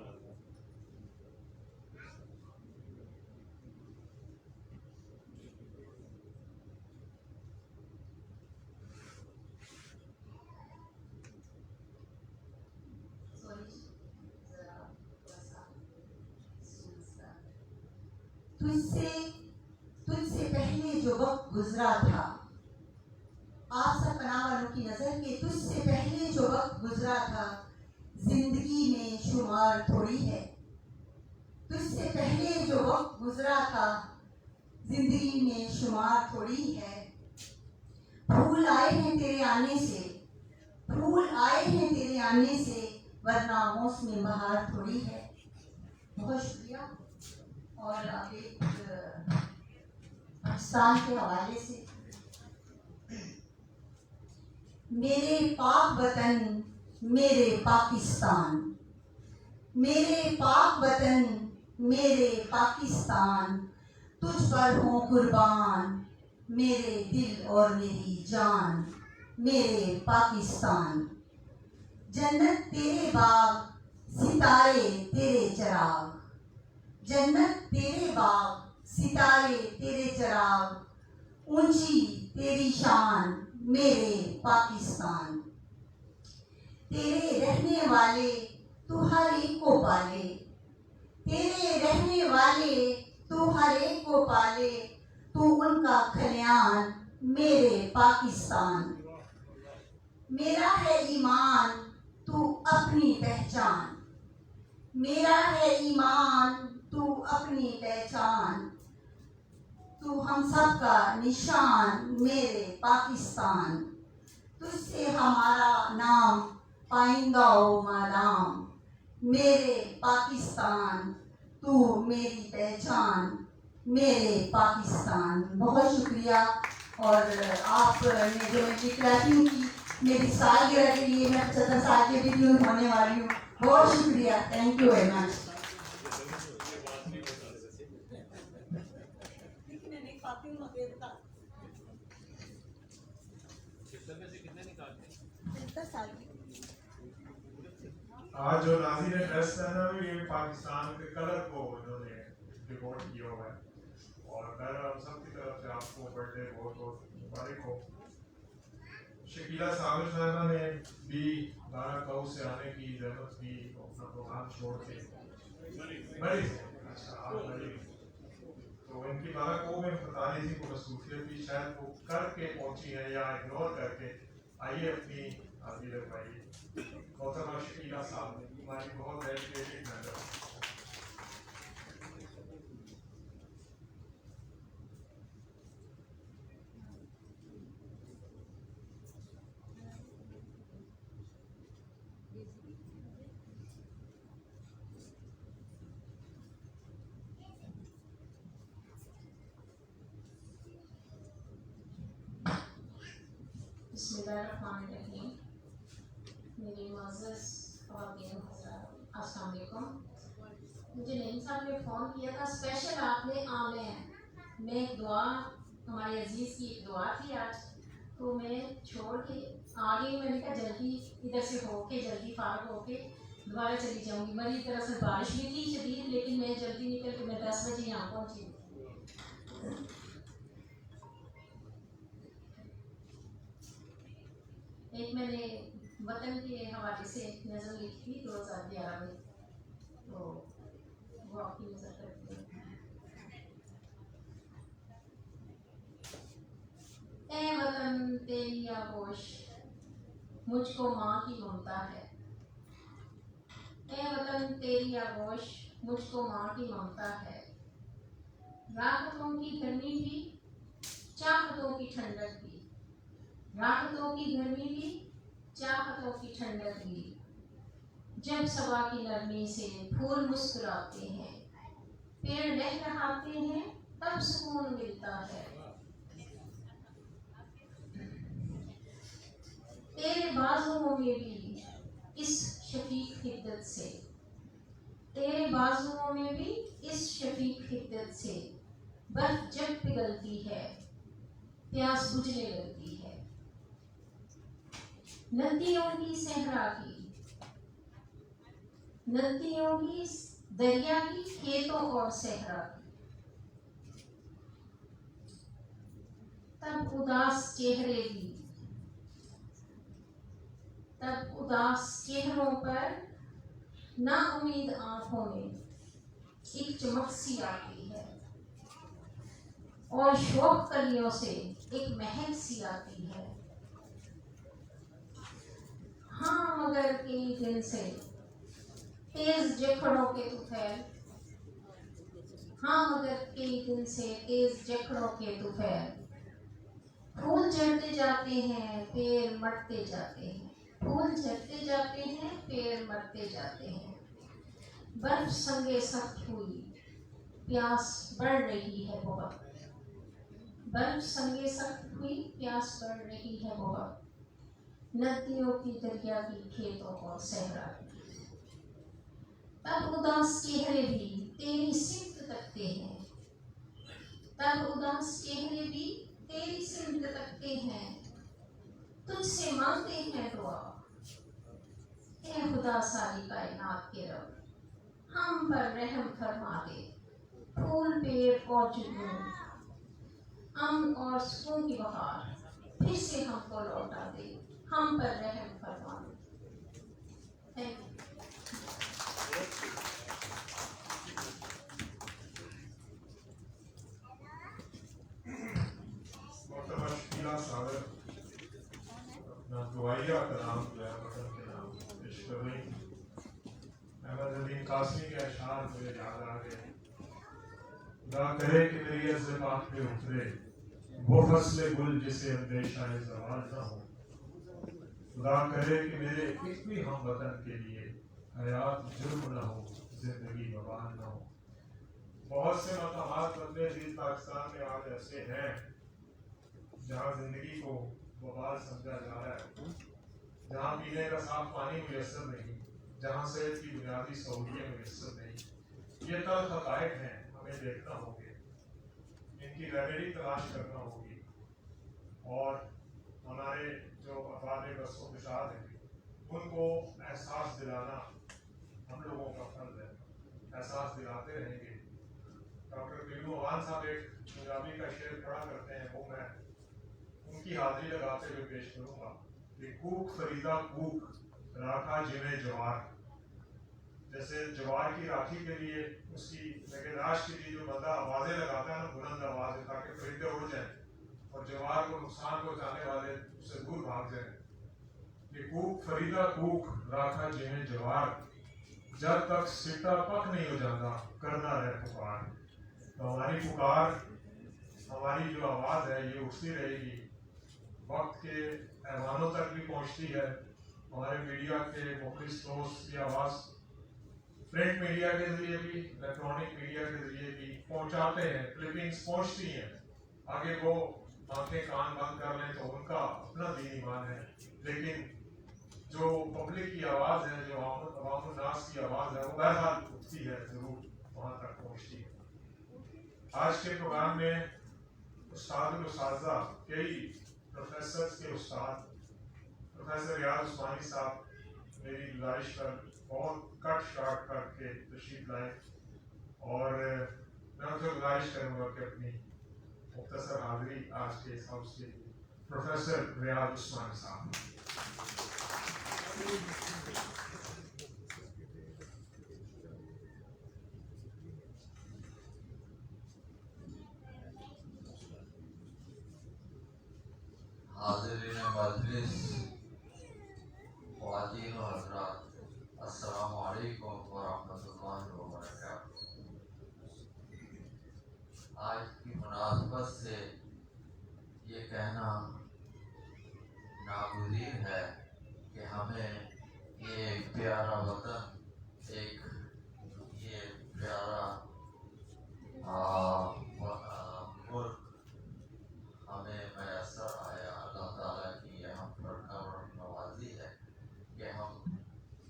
تجھ سے پہلے जो वक्त गुजरा था, आप सब पनाह वालों की नजर के तुझसे पहले जो वक्त गुजरा था जिंदगी में शुमार थोड़ी है। तुझसे पहले जो वक्त गुजरा था जिंदगी में शुमार थोड़ी है। फूल आए हैं तेरे आने से, फूल आए हैं तेरे आने से, वरना मौसम बहार थोड़ी है। बहुत शुक्रिया। और अब एक पाकिस्तान के हवाले से, मेरे पाक वतन मेरे पाकिस्तान, मेरे पाक वतन मेरे पाकिस्तान, तुझ पर हों कुर्बान मेरे दिल और मेरी जान, मेरे पाकिस्तान। जन्नत तेरे बाग, सितारे तेरे चराग, जन्नत तेरे बाग, सितारे तेरे चराग, ऊंची तेरी शान मेरे पाकिस्तान। तेरे रहने वाले तू हर एक को पाले, तेरे रहने वाले तू हर एक को पाले, तू उनका कल्याण मेरे पाकिस्तान। मेरा है ईमान तू अपनी पहचान, मेरा है ईमान तू अपनी पहचान, तू हम सब का निशान मेरे पाकिस्तान। तुझसे हमारा नाम पाइंदा ओ मादाम मेरे पाकिस्तान, तू मेरी पहचान मेरे पाकिस्तान। बहुत शुक्रिया। और आपने जो मेरी क्लैपिंग की मेरी सालगिरह के लिए, मैं 75 साल की भी होने वाली हूँ, बहुत शुक्रिया। Thank you very much. आज जो नाजी ने ड्रेस पहना है ये पाकिस्तान के कलर को उन्होंने डिवोट किया हुआ है। और मैं आप सबकी तरफ से आपको बर्थडे बहुत बहुत मुबारक हो। शकीला साबिर साहबा ने भी बाराकाऊ से आने की जहमत की, अपना प्रोग्राम छोड़ के मरी से, अच्छा आप मरी, तो इनकी बाराकाऊ में पता नहीं थी को मसरूफियत थी, शायद वो करके पहुंची है या इग्नोर करके। आइए अपनी हाजिर रखवाइए। मोहतरमा शकीला साहब हमारी बहुत डेडिकेटेड मेंबर। बिस्मिल्लाहिर्रहमानिर्रहीम। मेरे मुअज़्ज़ज़ ख़वातीन हज़रात, अस्सलाम वालेकुम। मुझे नईम साहब ने फ़ोन किया था, स्पेशल आपने आने हैं। मैं एक दुआ, हमारे अजीज़ की एक दुआ थी आज, तो मैं छोड़ के आ गई। मैंने कहा जल्दी इधर से होके जल्दी फारग होके दोबारा चली जाऊँगी। मेरी दरअसल बारिश भी थी शदीद, लेकिन मैं जल्दी निकल के मैं 10 बजे यहाँ पहुँची। एक मैंने वतन के हवाले से नज़र लिखी थी 2011 में, तो वो आपकी नज़र करती है। ए वतन तेरी आगोश मुझको माँ की ममता है, ए वतन तेरी आगोश मुझको माँ की ममता है। राहतों की गर्मी भी, चाहतों की ठंडक भी, राहतों की गर्मी भी, चाहतों की ठंडक भी। जब सबा की नरमी से फूल मुस्कुराते हैं, पेड़ लहराते हैं, तब सुकून मिलता है। तेरे बाजुओं में भी इस शफीक हिद्दत से, तेरे बाजुओं में भी इस शफीक हिद्दत से बर्फ जब पिघलती है प्यास बुझने लगती है। नदियों की सहरा की, नदियों की, दरिया की, खेतों और सहरा की, तब उदास चेहरे भी, तब उदास चेहरों पर ना उम्मीद आंखों में एक चमक सी आती है। اور شوق کلیوں سے ایک مہک سی آتی ہے. ہاں مگر کئی دن سے تیز جکڑوں کے تو پھیل، ہاں مگر کئی دن سے تیز جکڑوں کے تو پھیل، پھول جھڑتے جاتے ہیں پیر مرتے جاتے ہیں، پھول جھڑتے جاتے ہیں پیر مرتے جاتے ہیں. برف سنگے سخت ہوئی پیاس بڑھ رہی ہے بہت، برف سنگے سخت ہوئی پیاس بڑھ رہی ہے بہت، ندیوں کی دریا کی کھیتوں اور صحرا کی. تب اداس چہرے بھی تیری سمت تکتے ہیں، تب اداس چہرے بھی تیری سمت تکتے ہیں، تجھ سے مانگتے ہیں دعا اے خدا ساری کائنات کے رب، ہم پر رحم فرما دے. پھول پیڑ اور جنون، امن اور سکون کی بہار پھر سے ہم کو لوٹا دے، ہم پر رحم فرما دے. Thank you. محترمہ شکیلہ صابر اپنا دعائیہ کلام جو ہے وطن کے نام پیش کر رہی ہیں. احمد الدین قاسمی کے اشعار مجھے یاد آ گئے. خدا کرے کہ میری عرض پاک پہ اترے وہ فصل گل جسے اندیشہ زوال نہ ہو. خدا کرے کہ میرے ایک بھی ہم وطن کے لیے حیات جرم نہ ہو، زندگی وبال نہ ہو. بہت سے مقامات بدلے دل پاکستان میں آج ایسے ہیں جہاں زندگی کو وبال سمجھا جا رہا ہے، جہاں پینے کا صاف پانی میسر نہیں، جہاں صحت کی بنیادی سہولیتیں میسر نہیں. یہ تلخ حقائق ہیں، ہمیں دیکھنا ہوگے، ان کی ریمیڈی تلاش کرنا ہوگی، اور ہمارے جو افراد بس و بشار ہیں ان کو احساس دلانا ہم لوگوں کا فرض ہے. احساس دلاتے رہیں گے. ڈاکٹر پیلو اوان صاحب ایک پنجابی کا شعر پڑھا کرتے ہیں، وہ میں ان کی حاضری لگاتے ہوئے پیش کروں گا کہ کوک فریدہ کوک راکھا جنہیں جوار. جیسے جوار کی راکھی کے لیے اس کی نگہداشت کے لیے جو بندہ آوازیں لگاتا ہے نا، بلند آوازیں، تاکہ پرندے اڑ جائیں اور جوار کو نقصان پہنچانے والے اس سے دور بھاگ جائیں. کہ کوک فریدہ کوک راکھا جنہیں جوار، جب تک سٹا پک نہیں ہو جاتا کرنا رہے پکار. تو ہماری پکار، ہماری جو آواز ہے یہ اٹھتی رہے گی، وقت کے ایوانوں تک بھی پہنچتی ہے. ہمارے میڈیا کے مختلف سورس کی آواز پرنٹ میڈیا کے ذریعے بھی، الیکٹرانک میڈیا کے ذریعے بھی پہنچاتے ہیں، کلپنگس پہنچتی ہیں. آگے وہ آنکھیں کان بند کر لیں تو ان کا اپنا دین ایمان ہے، لیکن جو پبلک کی آواز ہے، جو عوام الناس کی آواز ہے، وہ بہرحال اٹھتی ہے، ضرور وہاں تک پہنچتی ہے. آج کے پروگرام میں استاد الاساتذہ، کئی پروفیسرز کے استاد، پروفیسر ریاض عثمانی صاحب میری گزارش پر بہت کٹ شارٹ کر کے تشریف لائے، اور میں ان سے گزارش کروں گا کہ اپنی مختصر حاضری آج کے اس ہاؤس کے پروفیسر ریاض عثمانی صاحب. حاضرین مجلس، خواتین و حضرات، السلام علیکم ورحمۃ اللہ وبرکاتہ. آج کی مناسبت سے یہ کہنا ناگزیر ہے کہ ہمیں یہ پیارا وطن، ایک یہ پیارا ملک ہمیں میسر آیا. اللہ تعالیٰ کی یہ ہم پر کرم نوازی ہے کہ ہم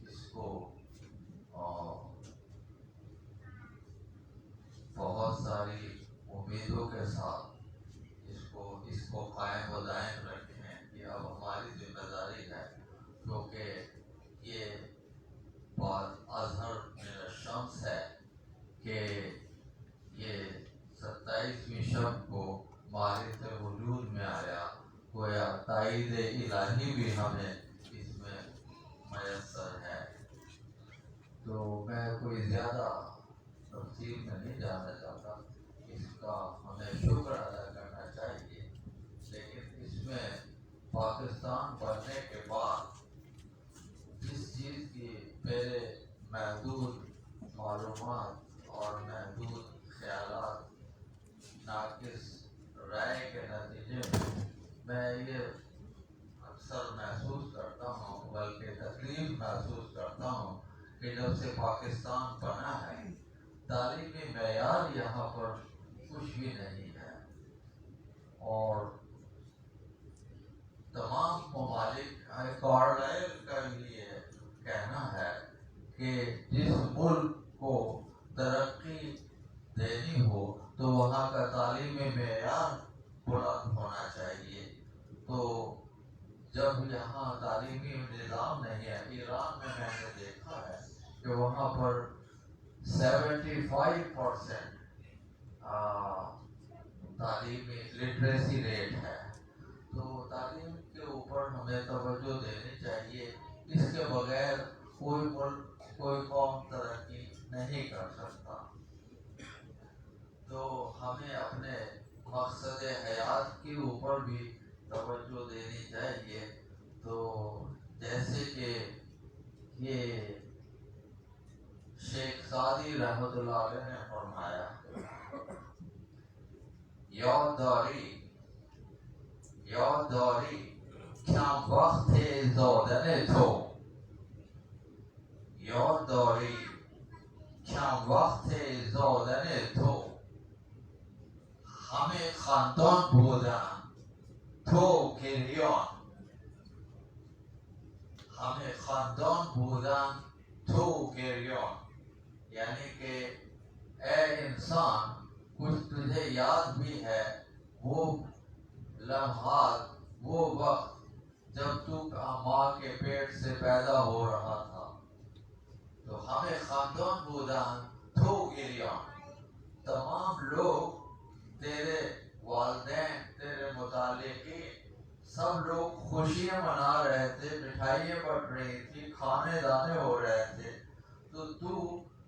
اس کو بہت ساری امیدوں کے ساتھ اس کو قائم و دائم رکھیں. یہ اب ہماری ذمہ داری ہے، کیونکہ یہ بات اظہر من الشمس ہے کہ یہ 27ویں شب کو معرفت وجود میں آیا. گویا تائید الہی بھی ہمیں اس میں میسر ہے. تو میں کوئی زیادہ تفصیل میں نہیں جانا چاہتا. اس کا ہمیں شکر ادا पाकिस्तान बनने के बाद जिस चीज़ की मेरे महदूद मालूमात और महदूद ख्यालात नाकिस राय के नतीजे में मैं ये अक्सर महसूस करता हूँ, बल्कि तकलीफ महसूस करता हूँ कि जब से पाकिस्तान बना है तालीमी मेयार यहाँ पर कुछ भी नहीं है। और तमाम ममालिक कार्लाइल का ये कहना है कि जिस मुल्क को तरक्की देनी हो तो वहाँ का तालीमी मेयार बुलंद होना चाहिए। तो जब यहाँ तालीमी निज़ाम नहीं है, ईरान में मैंने देखा है कि वहाँ पर 75% तालीमी लिटरेसी रेट है। तो तालीम के ऊपर हमें तवज्जो देनी चाहिए। इसके बगैर कोई मुल्क कोई कौम तरक्की नहीं कर सकता। तो हमें अपने मकसद हयात के ऊपर भी तवज्जो देनी चाहिए। तो जैसे कि ये शेख सादी रहमतुल्लाह अलैह ने फरमाया, याददारी क्या वक्त ज़ादने तो, याददारी क्या वक्त ज़ादने तो, हमें खानदान بودن تو گریان، हमें खानदान بودن تو گریان، یعنی کہ اے انسان کچھ تجھے یاد بھی ہے وہ لمحات، وہ وقت جب تو ماں کے پیٹ سے پیدا ہو رہا تھا۔ تو ہمیں خاندان بودن تو گریان، تمام لوگ تیرے والدین، تیرے متعلقین سب لوگ خوشیاں منا رہے تھے، مٹھائیاں بٹ رہی تھی، کھانے دانے ہو رہے تھے، تو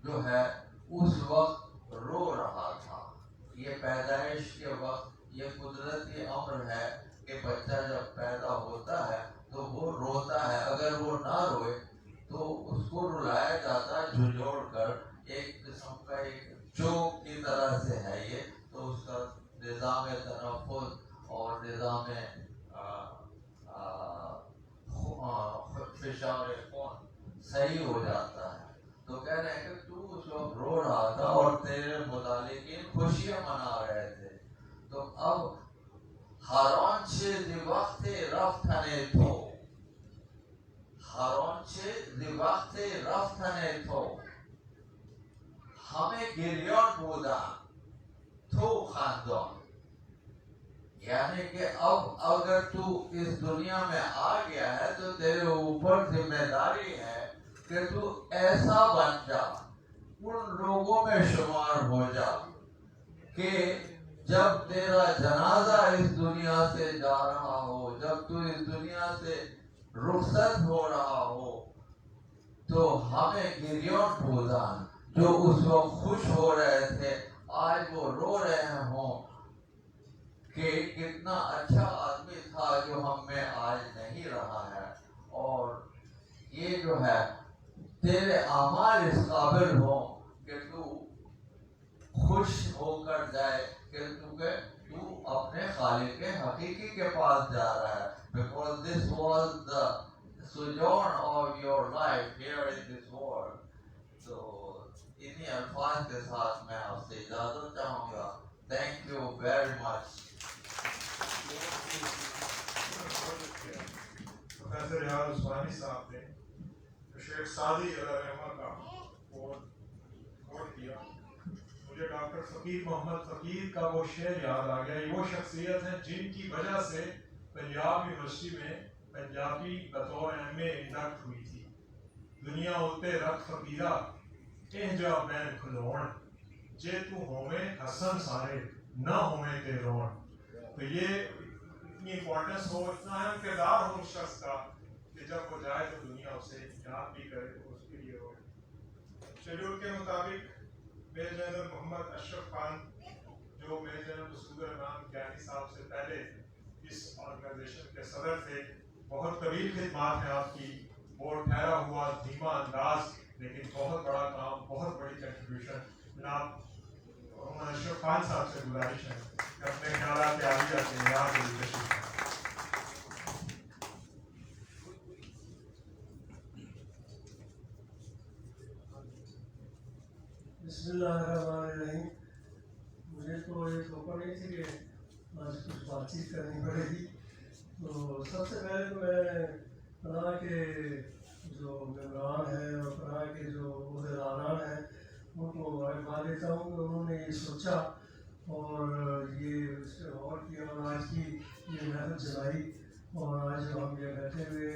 جو ہے اس وقت رو رہا تھا۔ یہ پیدائش کے وقت یہ قدرتی امر ہے کہ بچہ جب پیدا ہوتا ہے تو وہ روتا ہے، اگر وہ نہ روئے تو اس کو رلایا جاتا ہے جھنجھوڑ کر، ایک قسم کا ایک چوک کی طرح سے ہے یہ، تو اس کا نظام تنفس اور نظام فشار خون صحیح ہو جاتا ہے۔ تو کہہ رہے ہیں کہ تو اس وقت رو رہا تھا اور تیرے متعلقین خوشیاں منا رہے تھے۔ تو اب ہر آنچه دی وقت رفتن تو، ہر آنچه دی وقت رفتن تو، ہمیں گریان بودن تو خندان، یعنی کہ اب اگر تو اس دنیا میں آ گیا ہے تو تیرے اوپر ذمہ داری ہے کہ تو ایسا بن جا، ان لوگوں میں شمار ہو جا کہ جب تیرا جنازہ اس دنیا سے جا رہا ہو، جب تو اس دنیا سے رخصت ہو رہا ہو، تو ہمیں گریان بودن جو اس وقت خوش ہو رہے تھے آج وہ رو رہے ہوں کہ کتنا اچھا آدمی تھا جو ہم میں آج نہیں رہا ہے۔ اور یہ جو ہے تیرے اعمال اس قابل ہوں کہ تو خوش ہو کر جائے کہ تو اپنے خالق حقیقی کے پاس جا رہا ہے۔ Because this was the sojourn of your life here in this world. تو انہی الفاظ کے ساتھ میں آپ سے اجازت چاہوں گا۔ Thank you very much. Professor Riaz Usmani صاحب نے شیخ سعدی علیہ رحمہ کا کوٹ کیا، مجھے ڈاکٹر فقیر محمد فقیر کا وہ شعر یاد آ گیا۔ یہ وہ شخصیت ہیں جن کی وجہ سے پنجاب یونیورسٹی میں پنجابی بطور ایم اے انڈکٹ ہوئی تھی۔ دنیا اتے رکھ فقیرہ اہ جا بین کھلوڑ، جے تو ہوئے حسن سارے نہ ہوئے تے روڑ۔ تو یہ اتنی امپورٹنس ہو، اتنا اہم کردار ہو اس شخص کا کہ جب وہ جائے تو دنیا اسے یاد بھی کرے تو اس کے لیے روئے۔ شیڈول کے مطابق میجر جنرل محمد اشرف خان جو میجر جنرل مسعود الرحمان کیانی صاحب سے پہلے اس آرگنائزیشن کے صدر تھے، बहुत तवील खिदमात है आपकी, बहुत ठहरा हुआ धीमा अंदाज, लेकिन बहुत बड़ा काम, बहुत बड़ी कंट्रीब्यूशन। जनाब मोहम्मद अशरफ खान साहब से गुजारिश है कि अपने ख्यालात आलिया के यहाँ से तशरीफ लाएं। बिस्मिल्लाहिर्रहमानिर्रहीम। मुझे तो ये खबर नहीं थी कि आज कुछ बातचीत करनी पड़ेगी। तो सबसे पहले तो मैं पनाह के जो मेम्बरान हैं और पनाह के जो उहदेदारान हैं उनको मुबारकबाद देता हूँ कि उन्होंने ये सोचा और ये इस पर गौर किया और आज की ये महफिल चलाई। और आज जो हम ये बैठे हुए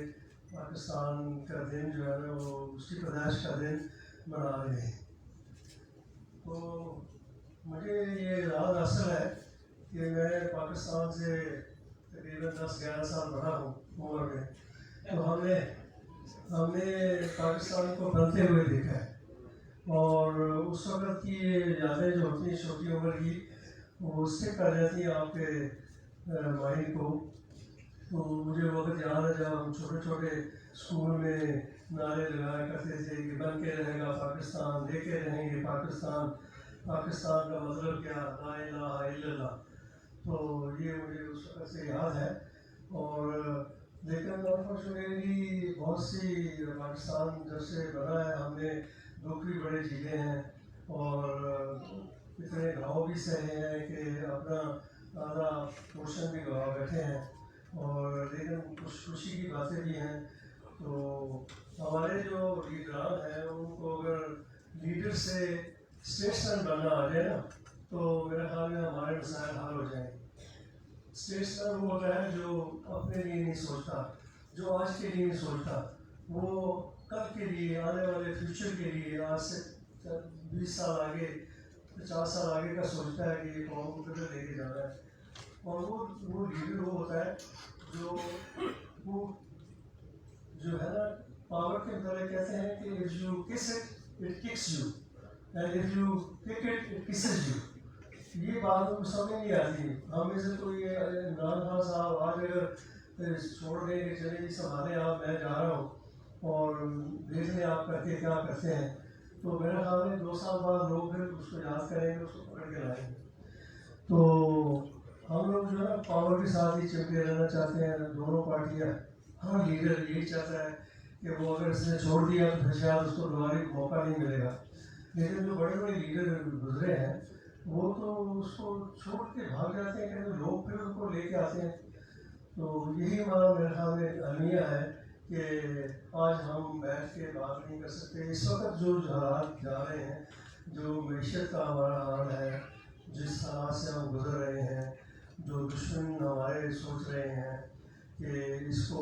पाकिस्तान का दिन जो है ना वो उसकी पैदाइश का दिन मना रहे हैं। तो मुझे ये याद हासिल है कि मैं पाकिस्तान से तकरीबन 10-11 साल बड़ा हूँ उम्र में। तो हमने पाकिस्तान को बनते हुए देखा है और उस वक़्त की यादें जो होती हैं छोटी उम्र की वो उससे कर जाती हैं आपके माइंड को। तो मुझे वक्त याद है जब हम छोटे छोटे स्कूल में नारे लगाया करते थे कि बन के रहेगा पाकिस्तान, लेके रहेंगे पाकिस्तान, पाकिस्तान का मतलब क्या, ला इलाहा इल्लल्लाह। तो ये मुझे उस वक्त से याद है। और लेकिन अनफॉर्चुनेटली बहुत सी पाकिस्तान जब से बना है हमने दुख भी बड़े झीले हैं और इतने घाव भी सहे हैं कि अपना आधा पोर्शन भी गवा बैठे हैं। और लेकिन कुछ खुशी की बातें भी हैं। तो हमारे जो लीडरान हैं उनको अगर लीडर से स्टेट्समैन बनना आ जाए ना तो मेरे ख्याल में हमारे मसाइल हल हो जाएंगे। स्टेट्समैन वो होता है जो अपने लिए नहीं सोचता, जो आज के लिए नहीं सोचता, वो कल के लिए, आने वाले फ्यूचर के लिए, आज से 20 साल आगे, 50 साल आगे का सोचता है कि ये कौम को किधर लेके जाना है। और वो लीडर वो होता है वो है ना, पावर के अंदर कहते हैं कि इफ यू किस it kicks you and if you kick it kisses you. ये बात उनको समझ नहीं आती। हम में से तो ये इमरान खान साहब आज अगर छोड़ दें कि चलिए जी संभालें आप, मैं जा रहा हूँ और देख लें आप करके क्या करते हैं, तो मेरे ख्याल में 2 साल बाद लोग फिर उसको याद करेंगे, उसको पकड़ के लाएंगे। तो हम लोग जो है पावर के साथ ही चिपके रहना चाहते हैं, दोनों पार्टियाँ। हाँ, लीडर यही चाहता है कि वो अगर इसने छोड़ दिया तो फिर शायद उसको दोबारा मौका नहीं मिलेगा। लेकिन जो बड़े बड़े लीडर गुजरे हैं वो तो उसको छोड़ के भाग जाते हैं, कि लोग फिर उनको लेके आते हैं। तो यही हमारा मेरे ख्याल में अलमिया है कि आज हम बैठ के बात नहीं कर सकते। इस वक्त जो हालात जा रहे हैं, जो मैशत का हमारा हाल है, जिस हालात से हम गुजर रहे हैं, जो दुश्मन हमारे सोच रहे हैं कि इसको,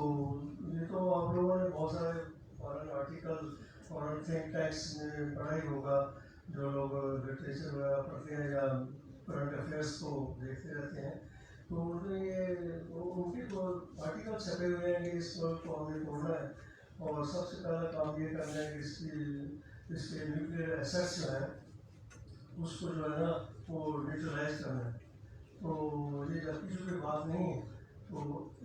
ये तो आप लोगों ने बहुत सारे फॉरेन आर्टिकल और थिंक टैंक्स में पढ़ा ही होगा, जो लोग लिटरेचर वगैरह पढ़ते हैं या करंट अफेयर्स को देखते रहते हैं। तो उनमें ये उनके तो आर्टिकल छपे हुए हैं कि इस वर्ल्ड को हमें तोड़ना है और सबसे पहला काम ये करना है कि इसके न्यूक्लियर एसेट्स जो है उसको जो है ना वो न्यूट्रलाइज करना है। तो ये जबकि जो बात नहीं है, तो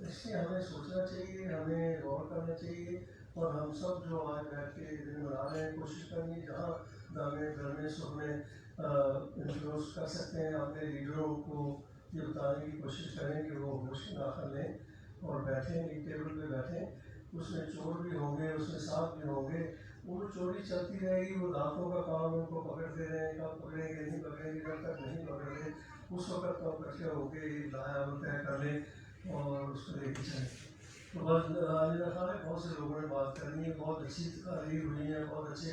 इसलिए हमें सोचना चाहिए, हमें गौर करना चाहिए। और हम सब जो आज बैठ के दिन बना रहे हैं, कोशिश करनी जहाँ दामे धर्मे सुख में इन्फ्लुएंस कर सकते हैं, अपने लीडरों को ये बताने की कोशिश करें कि वो होश ना कर लें और बैठें, एक टेबल पे बैठें। उसमें चोर भी होंगे, उसमें सांप भी होंगे, वो चोरी चलती रहेगी, वो दांतों का काम उनको पकड़ते रहें, कब पकड़ेंगे नहीं पकड़ेंगे, जब तक नहीं पकड़े उस वक्त तो इकट्ठे होकर लाया तय कर लें और उसको लेके चलें। तो बस मेरा ख्याल है बहुत से लोगों ने बात करनी है, बहुत अच्छी तकरीर हुई है, बहुत अच्छे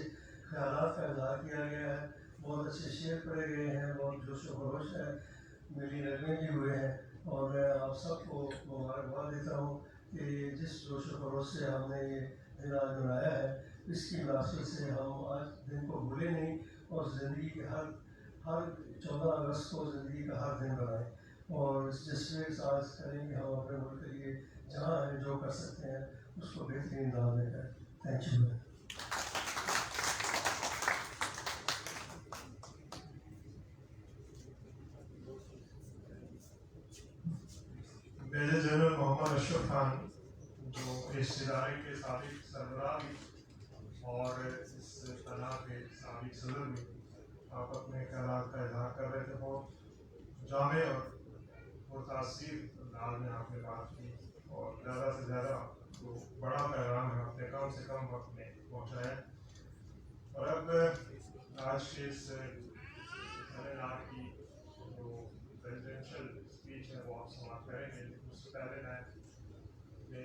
ख्यालात का इजहार किया गया है, बहुत अच्छे शेर पढ़े गए हैं, बहुत जोश व खरोश है, मिली नगमे भी हुए हैं। और मैं आप सबको मुबारकबाद देता हूँ कि जिस जोश व खरोश से हमने ये दिन आज मनाया है, इसकी मुनासिबत से हम आज दिन को भूलें नहीं और ज़िंदगी के हर 14 अगस्त को ज़िंदगी का हर दिन बनाएं और जिसमें साज करें कि हम अपने मुल्क के लिए जहाँ हैं जो कर सकते हैं उसको बेहतरीन अंदाज में करें। Thank you. Major general Mohammad Ashraf Khan जो इस इदारे के साबिक सरबराह भी और इस तना के साबिक सदर भी आप अपने ख्यालात का इजहार कर रहे थे। बहुत जामे और मुतासिर अंदाज में आपने बात की और ज़्यादा से ज़्यादा जो बड़ा पैगाम है आपने कम से कम वक्त में पहुँचाया। और अब आज के इस सेमिनार की जो प्रेसिडेंशियल स्पीच है वो आप समाप्त करेंगे। उससे पहले मैं अपने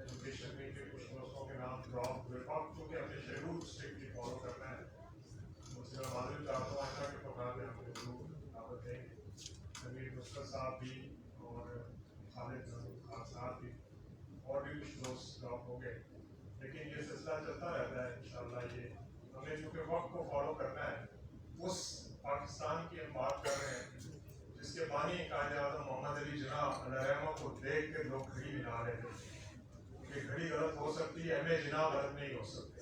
एजुकेशन में के कुछ दोस्तों के नाम ड्रॉप हुए और क्योंकि अपने शेड्यूल स्ट्रिक्टली फॉलो करना है मुझसे मैं मालूम चाहता हूँ आशा के प्रोग्राम में आपको जरूर दावत देंगे। समीर नुसरत साहब भी और खालिद खान साहब भी और भी कुछ दोस्त ड्रॉप हो गए, लेकिन ये सिलसिला चलता रहता है इंशाल्लाह। ये हमें चूँकि वक्त को फॉलो करना है, उस पाकिस्तान की हम बात कर रहे हैं जिसके बानी कायदे आज़म मोहम्मद अली जिन्ना अलैहिर्रहमा को देख के लोग घड़ी मिला रहे थे कि घड़ी गलत हो सकती है, हमें जिन्ना गलत नहीं हो सकते।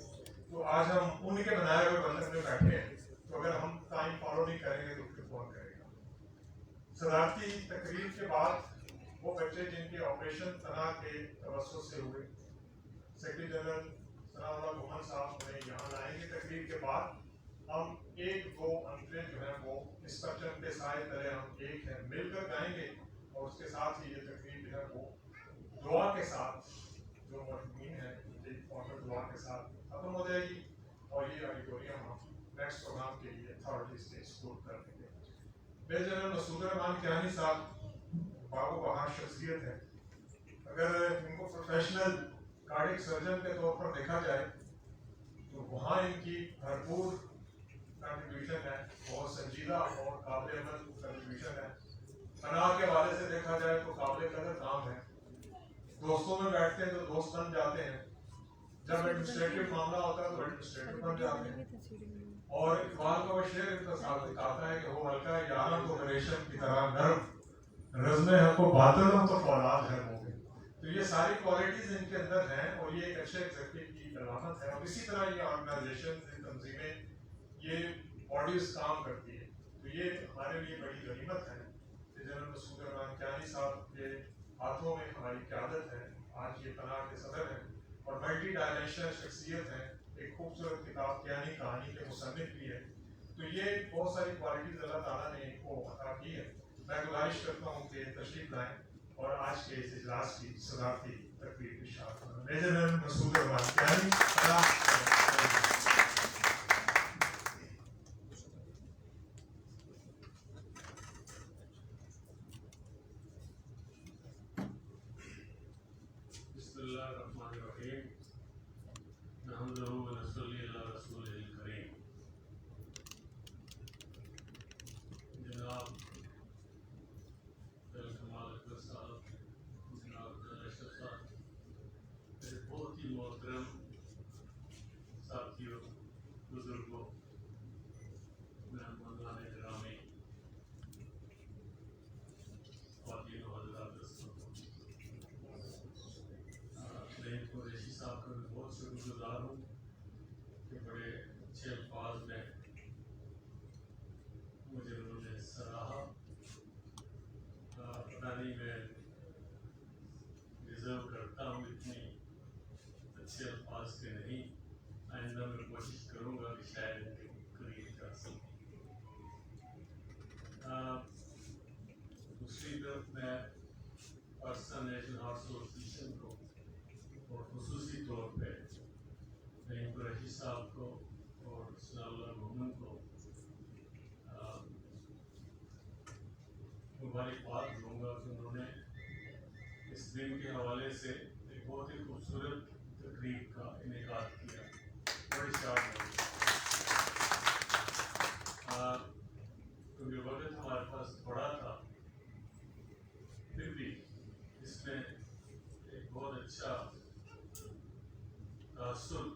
तो आज हम उनके बनाए हुए बंधन में बैठे हैं, तो अगर हम टाइम फॉलो नहीं करेंगे तो फिर कौन करेगा। सदारती तकरीर के बाद वो बच्चे जिनके ऑपरेशन तना के तवज्जुह से हुए, सेक्रेटरी जनरल सनाउल्लाह मोहम्मद साहब ने यहाँ लाएंगे। तकरीर के बाद हम एक दो अंतरे जो है वो इस परचम के साए तले हम एक है मिलकर गाएंगे और उसके साथ ही ये तकरीर जो है वो दुआ के साथ जो मरहूमीन है एक फॉर्मल दुआ के साथ खत्म हो जाएगी और ये ऑडिटोरियम हम नेक्स्ट प्रोग्राम के लिए अथॉरिटी से स्कूल कर देंगे। मेजर जनरल मसूद रहमान कियानी साहब बाबू बहार शख्सियत है। अगर इनको प्रोफेशनल कार्डिक सर्जन के तौर पर देखा जाए तो वहाँ इनकी भरपूर कंट्रीब्यूशन है, बहुत संजीदा और काबिल अमल कंट्रीब्यूशन है। पनाह के हवाले से देखा जाए तो काबिल कदर काम है। दोस्तों में बैठते हैं तो दोस्त बन जाते हैं, जब एडमिनिस्ट्रेटिव मामला होता है तो एडमिनिस्ट्रेटिव बन जाते हैं। और इकबाल का वो शेर आता है कि वो हल्का यारा तो रेशम की तरह नरम रज़्म हमको बातिल हम तो फौलाद है वो। तो ये सारी क्वालिटीज इनके अंदर हैं और ये एक अच्छे एग्जीक्यूटिव की अलामत है। और इसी तरह ये ऑर्गेनाइजेशन तंजीमें ये बॉडीज काम करती है, तो ये हमारे लिए बड़ी गनीमत है कि जनरल मसूद रहमान कियानी साहब के हाथों में हमारी क़यादत है। आज ये पनाह के सदर हैं और मल्टी डायमेंशनल शख्सियत है। एक खूबसूरत किताब कियानी कहानी के मुसन्निफ भी है। तो ये बहुत सारी क्वालिटीज अल्लाह ताला ने इनको अता की है। मैं गुजारिश करता हूँ कि तशरीफ लाएँ और आज के इस इजलास की सदारती तकरीर की शाद मेजर जनरल मसूद रहमान कियानी। मोहतरम साथियों, बुजुर्गों, मेहमानान गिरामी, ख्वातीन और हज़रात, मैं कुरैशी साहब का भी बहुत शुक्रगुजार हूँ कि बड़े अच्छे अल्फाज में मुझे उन्होंने सराहा। पता नहीं मैं डिज़र्व करता हूँ इतनी अच्छे अल्फाज के नहीं। आइंदा मैं कोशिश करूँगा कि शायद इनके करीब जा सकूँ। दूसरी तरफ मैं पाकिस्तान नेशनल हार्ट एसोसिएशन को और खुसूसी तौर पे नईम कुरैशी साहब को और सनाउल्लाह मोहम्मद को मुबारकबाद दूँगा कि उन्होंने इस दिन के हवाले से एक बहुत ही खूबसूरत तकरीब का इनेकाद किया। बड़ी शाद क्योंकि वक्त हमारे पास थोड़ा था, फिर भी इसमें एक बहुत अच्छा तासुर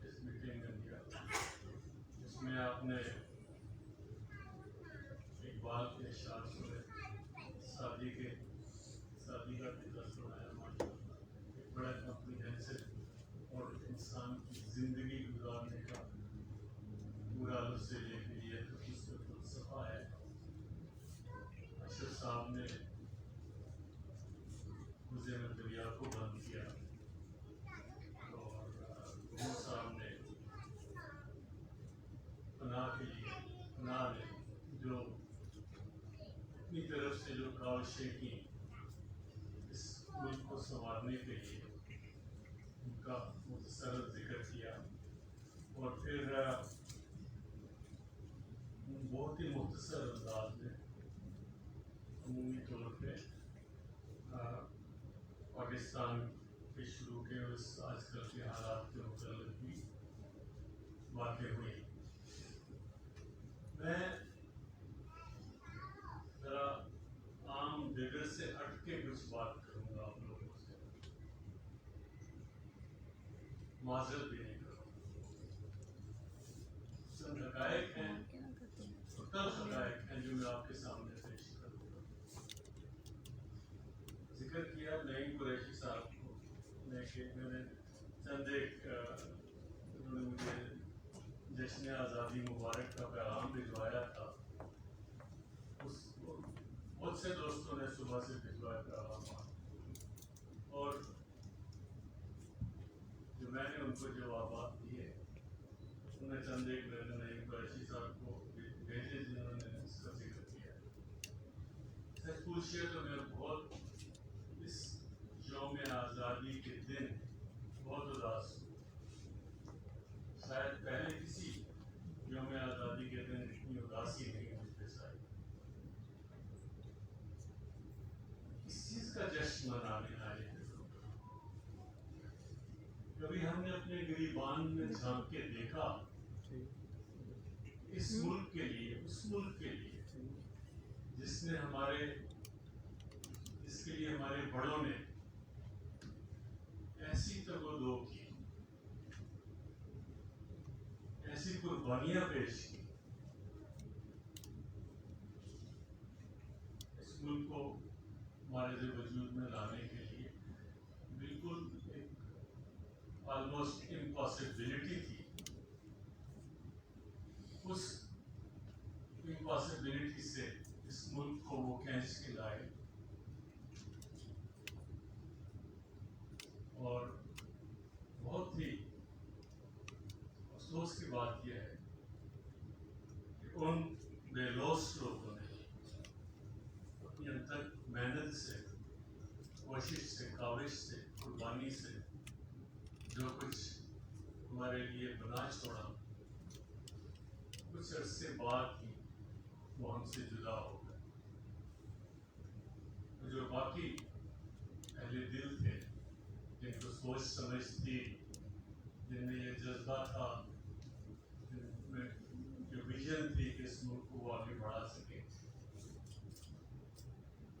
इस मीटिंग में दिया, जिसमें आपने इकबाल के इरशाद सुने, शादी का किस्सा सुनाया। माशाअल्लाह एक बड़ा कॉम्प्रिहेंसिव और इंसान की ज़िंदगी गुजारने का पूरा से लेके ये तो उसका फलसफा है। अशरफ साहब ने गुज़े में दरिया को बंद किया कोशिशें की इस मुल्क को संवारने के लिए, उनका मुख्तसर जिक्र किया और फिर बहुत ही मुख्तसर अंदाज में अमूमी तौर पे पाकिस्तान के शुरू के उस आजकल के हालात के मुतल्लिक़ भी बातें हुई। मैं ज़रा आम जगह से हट के कुछ बात करूँगा आप लोगों से, माज़रत भी नहीं करूँगा। चंद हक़ाइक़ हैं, तल्ख़ हक़ाइक़ हैं जो मैं आपके सामने पेश करूँगा। जिक्र किया नईम कुरैशी साहब को, मैंने चंद एक उन्होंने मुझे जश्न आज़ादी मुबारक का पैगाम भिजवाया था, उसको बहुत से दोस्तों ने सुबह से भिजवाया पैगाम, और जो मैंने उनको जवाबात दिए उन्हें चंद एक मैंने नईम कुरैशी साहब को भेजे जिन्होंने इसका जिक्र किया। सच पूछिए तो मैं बहुत इस यौम आज़ादी के दिन बहुत उदास हूँ। शायद पहले किसी यौम आज़ादी के दिन इतनी उदासी नहीं मुझ पे आई। इस चीज़ का जश्न मनाने आए थे लोग। कभी हमने अपने गिरीबान में झांक के देखा इस मुल्क के लिए, उस मुल्क के लिए जिसने जिसके लिए हमारे बड़ों ने ऐसी तगोदो की, ऐसी कुर्बानियां पेश की, इस मुल्क को हमारे वजूद में लाने के लिए बिल्कुल एक ऑलमोस्ट इम्पॉसिबिलिटी थी। उस इम्पॉसिबिलिटी से इस मुल्क को वो खींच के लाए, और बहुत ही अफसोस की बात यह है कि उन बेलोस लोगों ने अपनी अंतक मेहनत से, कोशिश से, काविश से, कुर्बानी से जो कुछ हमारे लिए बना छोड़ा, कुछ अरसे बाद ही वो हमसे जुदा हो गए। जो बाकी अहले दिल थे, जिनको सोच समझ थी, जिनमें ये जज्बा था, जिनमें जो विजन थी कि इस मुल्क को वो आगे बढ़ा सके,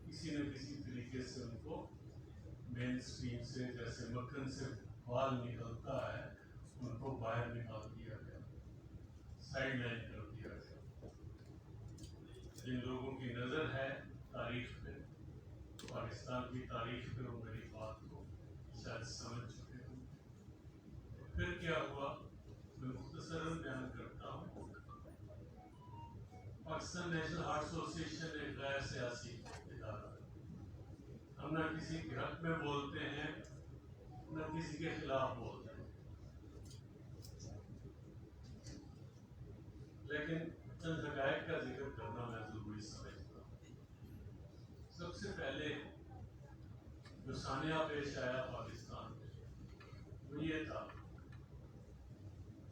किसी न किसी तरीके से उनको मेन स्ट्रीम से जैसे मक्खन से बाल निकलता है, उनको बाहर निकाल दिया गया, साइड लाइन कर दिया गया। जिन लोगों की नज़र है तारीख पे, पाकिस्तान की तारीख पे, वो मेरी बात को शायद समझ चुके होंगे। फिर क्या हुआ, मैं मुख्तसरन बयान करता हूँ। पाकिस्तान नेशनल आर्ट एसोसिएशन एक गैर सियासी इदारा है। हम न किसी के हक में बोलते हैं, न किसी के खिलाफ बोलते हैं, लेकिन चंद हक़ाइक़ का जिक्र करना मैं ज़रूरी समझता हूँ। सबसे पहले जो सानिया पेश आया पाकिस्तान में, वो ये था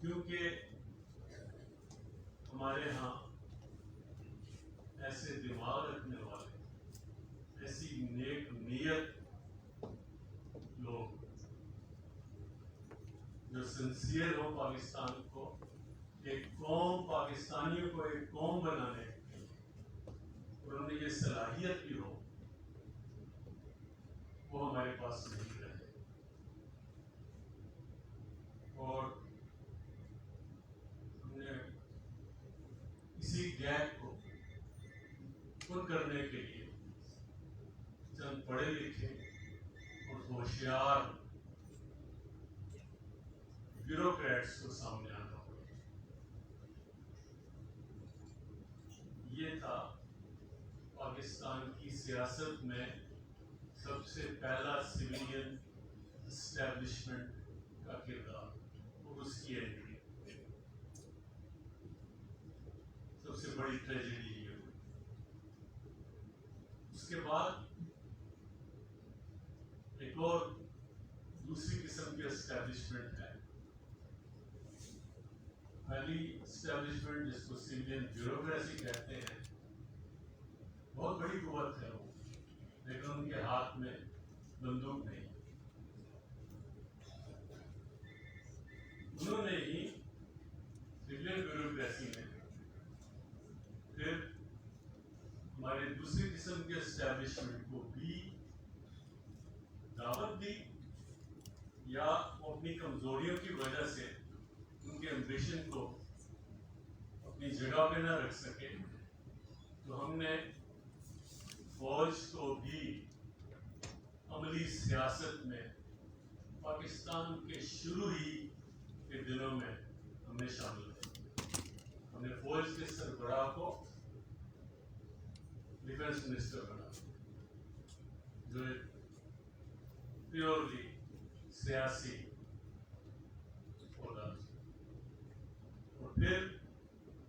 क्योंकि हमारे यहाँ ऐसे दिमाग रखने वाले, ऐसी नेक नीयत लोग जो सिंसियर हो पाकिस्तान को, एक कौम, पाकिस्तानियों को एक कौम बनाने की, और उन्हें ये सलाहियत भी हो, वो हमारे पास नहीं रहे। और हमने इसी गैप को पूर्ण करने के लिए चंद पढ़े लिखे और होशियार ब्यूरोक्रेट्स को सामने आना पड़ा। ये था पाकिस्तान की सियासत में सबसे पहला सिविलियन एस्टेब्लिशमेंट का किरदार और उसकी एंट्री। सबसे बड़ी ट्रेजेडी ये हुई। इसके बाद एक और दूसरी किस्म की एस्टेब्लिशमेंट है। पहली एस्टेब्लिशमेंट जिसको सिविलियन ब्यूरोक्रेसी कहते हैं, बहुत बड़ी कुव्वत है वो, लेकिन उनके हाथ में बंदूक नहीं। उन्होंने ही सिविलियन ब्यूरोक्रेसी में फिर हमारे दूसरी किस्म के एस्टेब्लिशमेंट को भी दावत दी, या अपनी कमजोरियों की वजह से उनके एम्बिशन को अपनी जगह पे ना रख सके, तो हमने फौज को भी अमली सियासत में पाकिस्तान के शुरू ही के दिनों में हमने शामिल किया। हमने फौज के सरबराह को डिफेंस मिनिस्टर बना, जो एक प्योरली सियासी होगा, और फिर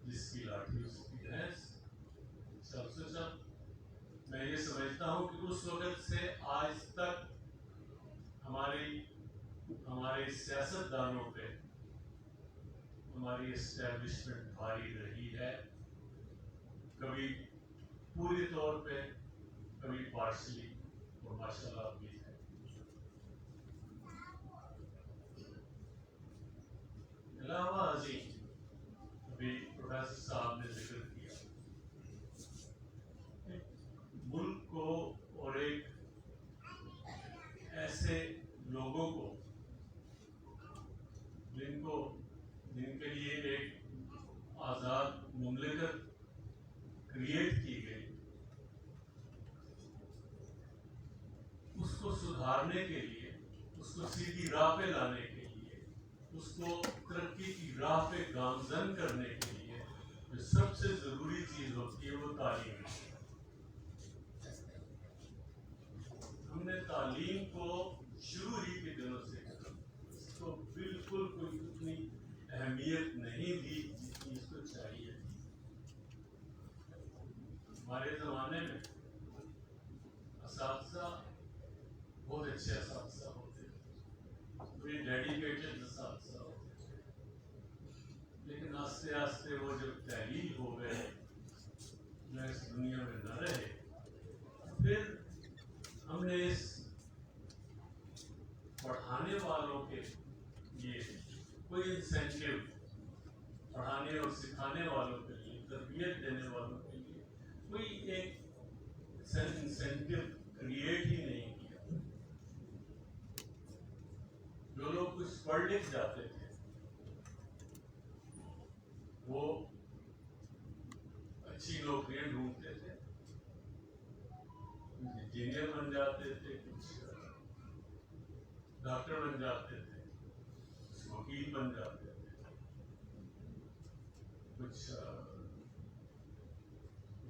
जिसकी लाठी उसकी भैंस। सबसे सब मैं ये समझता हूँ कि उस वक्त से आज तक हमारे सियासतदानों पे हमारी एस्टैब्लिशमेंट भारी रही है, कभी पूरी तौर पे, कभी पार्शली, और माशाल्लाह भी है। अलावा अजीम अभी प्रोफेसर साहब ने जिक्र किया, मुल्क को और एक ऐसे लोगों को जिनके लिए एक आज़ाद मुमलिकत क्रिएट की गई, उसको सुधारने के लिए, उसको सीधी राह पे लाने के लिए, उसको तरक्की की राह पे गामजन करने के लिए जो सबसे ज़रूरी चीज़ होती है वो तालीम है। हमने तालीम को शुरू ही के दिनों से इसको बिल्कुल कोई उतनी अहमियत नहीं दी जितनी इसको चाहिए। हमारे ज़माने में असातिज़ा बहुत अच्छे असातिज़ा होते थे, पूरी डेडिकेटेड असातिज़ा होते थे, लेकिन आस्ते आस्ते वो जब तहलील हो गए, जो इस दुनिया में न रहे, फिर हमने इस पढ़ाने वालों के लिए कोई इंसेंटिव, पढ़ाने और सिखाने वालों के लिए, तरबियत देने वालों के लिए कोई एक इंसेंटिव क्रिएट ही नहीं किया। जो लोग कुछ पढ़ लिख जाते थे वो अच्छी नौकरियां ढूंढते थे, इंजीनियर बन जाते थे, कुछ डॉक्टर बन जाते थे, वकील बन जाते थे, कुछ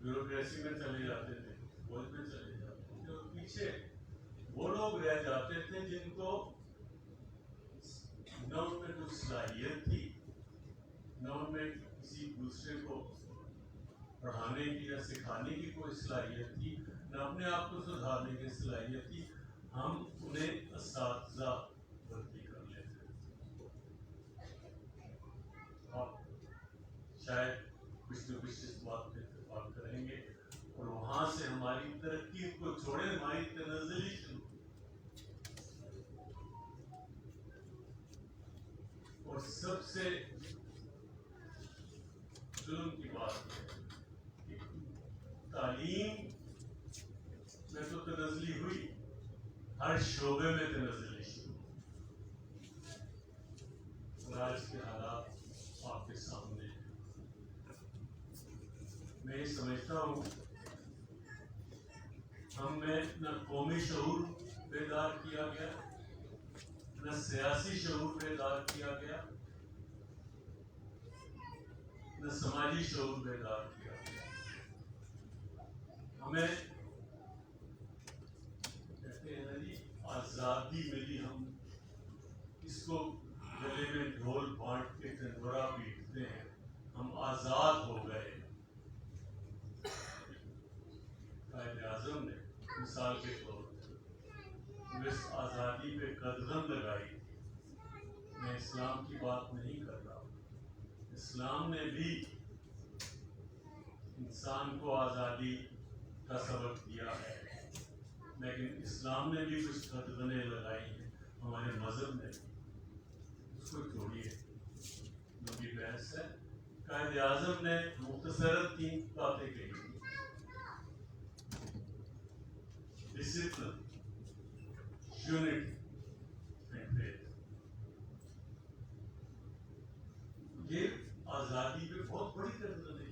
ब्यूरोक्रेसी में चले जाते थे, फौज में चले जाते थे, और पीछे वो लोग रह जाते थे जिनको न उनमें कुछ सलाहियत थी, न उनमें किसी दूसरे को पढ़ाने की या सिखाने की कोई सलाहियत थी, न अपने आप को सुधारने की सलाहियत थी। हम उन्हें असातिज़ा भर्ती कर लेते। आप शायद कुछ न कुछ इस बात पे इत्तेफाक करेंगे, और वहाँ से हमारी तरक्की को छोड़े हमारी तनज़्ज़ुली शुरू। और सबसे जुल्म की बात है कि तालीम में तो तनज़्ज़ुली हुई, हर शोबे में तनज़्ज़ुली शुरू। और आज के हालात आपके सामने हैं। मैं ये समझता हूँ हम में न कौमी शऊर बेदार किया गया, न सियासी शऊर बेदार किया गया, न समाजी शऊर बेदार किया गया। हमें कहते हैं ना जी, आज़ादी मिली, हम इसको गले में ढोल बांट के तंदुरा पीटते हैं, हम आज़ाद हो गए। कायद-ए-आज़म ने مثال کے طور پر اس آزادی پہ قدغن لگائی. میں اسلام کی بات نہیں کر رہا. اسلام نے بھی انسان کو آزادی کا سبق دیا ہے، لیکن اسلام نے بھی کچھ قدغنیں لگائی ہیں ہمارے مذہب نے. اس کو چھوڑیے، لمبی بحث ہے. قائد اعظم نے مختصر 3 باتیں کہی: ڈسپلن، یونٹی اینڈ فیتھ. یہ آزادی پہ بہت بڑی قدغن ہے.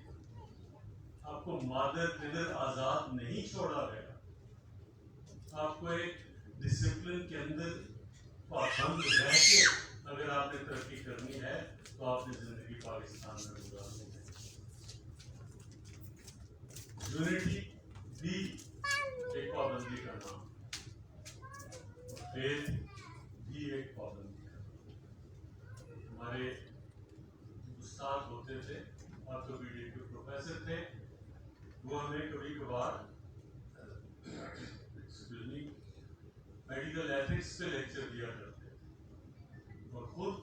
آپ کو مادر پدر آزاد نہیں چھوڑا گیا. آپ کو ایک ڈسپلن کے اندر پابند رہ کے اگر آپ نے ترقی کرنی ہے تو آپ نے زندگی پاکستان میں گزارنی ہے. یونٹی بھی ایک پابندی کا نام، فیتھ بھی ایک پابندی کا نام. ہمارے استاد ہوتے تھے، آرتھوپیڈک کے پروفیسر تھے، وہ ہمیں کبھی کبھار میڈیکل ایتھکس پہ لیکچر دیا کرتے تھے، اور خود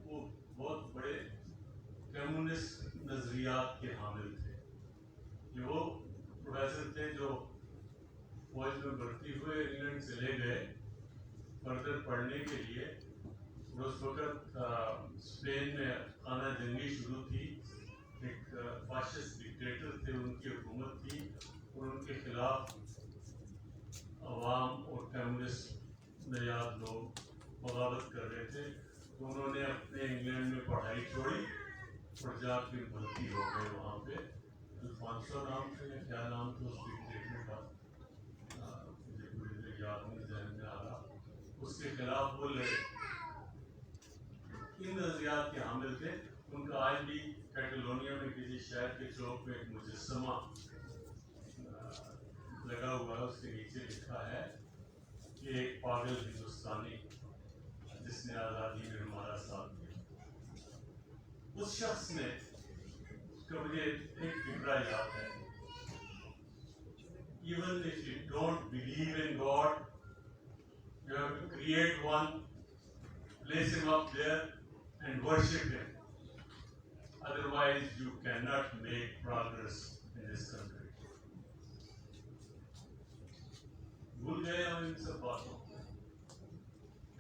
وہ بہت بڑے کمیونسٹ نظریات کے حامل تھے. یہ وہ پروفیسر تھے جو فوج میں بھرتی ہوئے انگلینڈ چلے گئے فردر پڑھنے کے لیے. اور اس وقت اسپین میں خانہ جنگی شروع تھی. ایک فاشسٹ ڈکٹیٹر تھے، ان کی حکومت تھی، اور ان کے خلاف عوام اور کمیونسٹ نژاد لوگ بغاوت کر رہے تھے. تو انہوں نے اپنے انگلینڈ میں پڑھائی چھوڑی اور جا کے بھرتی ہو گئے وہاں پہ. الفانسو نام تھا یا کیا نام تھا اس ڈکٹیٹر کا، مجھے پوری طرح یاد نہیں ذہن میں آ رہا. اس کے خلاف وہ لڑے. ان نظریات کے حامل تھے. ان کا آج بھی کیٹالونیا میں کسی شہر کے چوک میں ایک مجسمہ لگا ہوا ہے. اس کے نیچے لکھا ہے کہ ایک پاگل ہندوستانی جس نے آزادی میں ہمارا ساتھ دیا. اس شخص نے، اس کا مجھے ایک فکرہ یاد ہے: even if you don't believe in God, you have to create one, place him up there and worship him. Otherwise you cannot make progress in this country. بھول گئے ہم ان سب باتوں کو.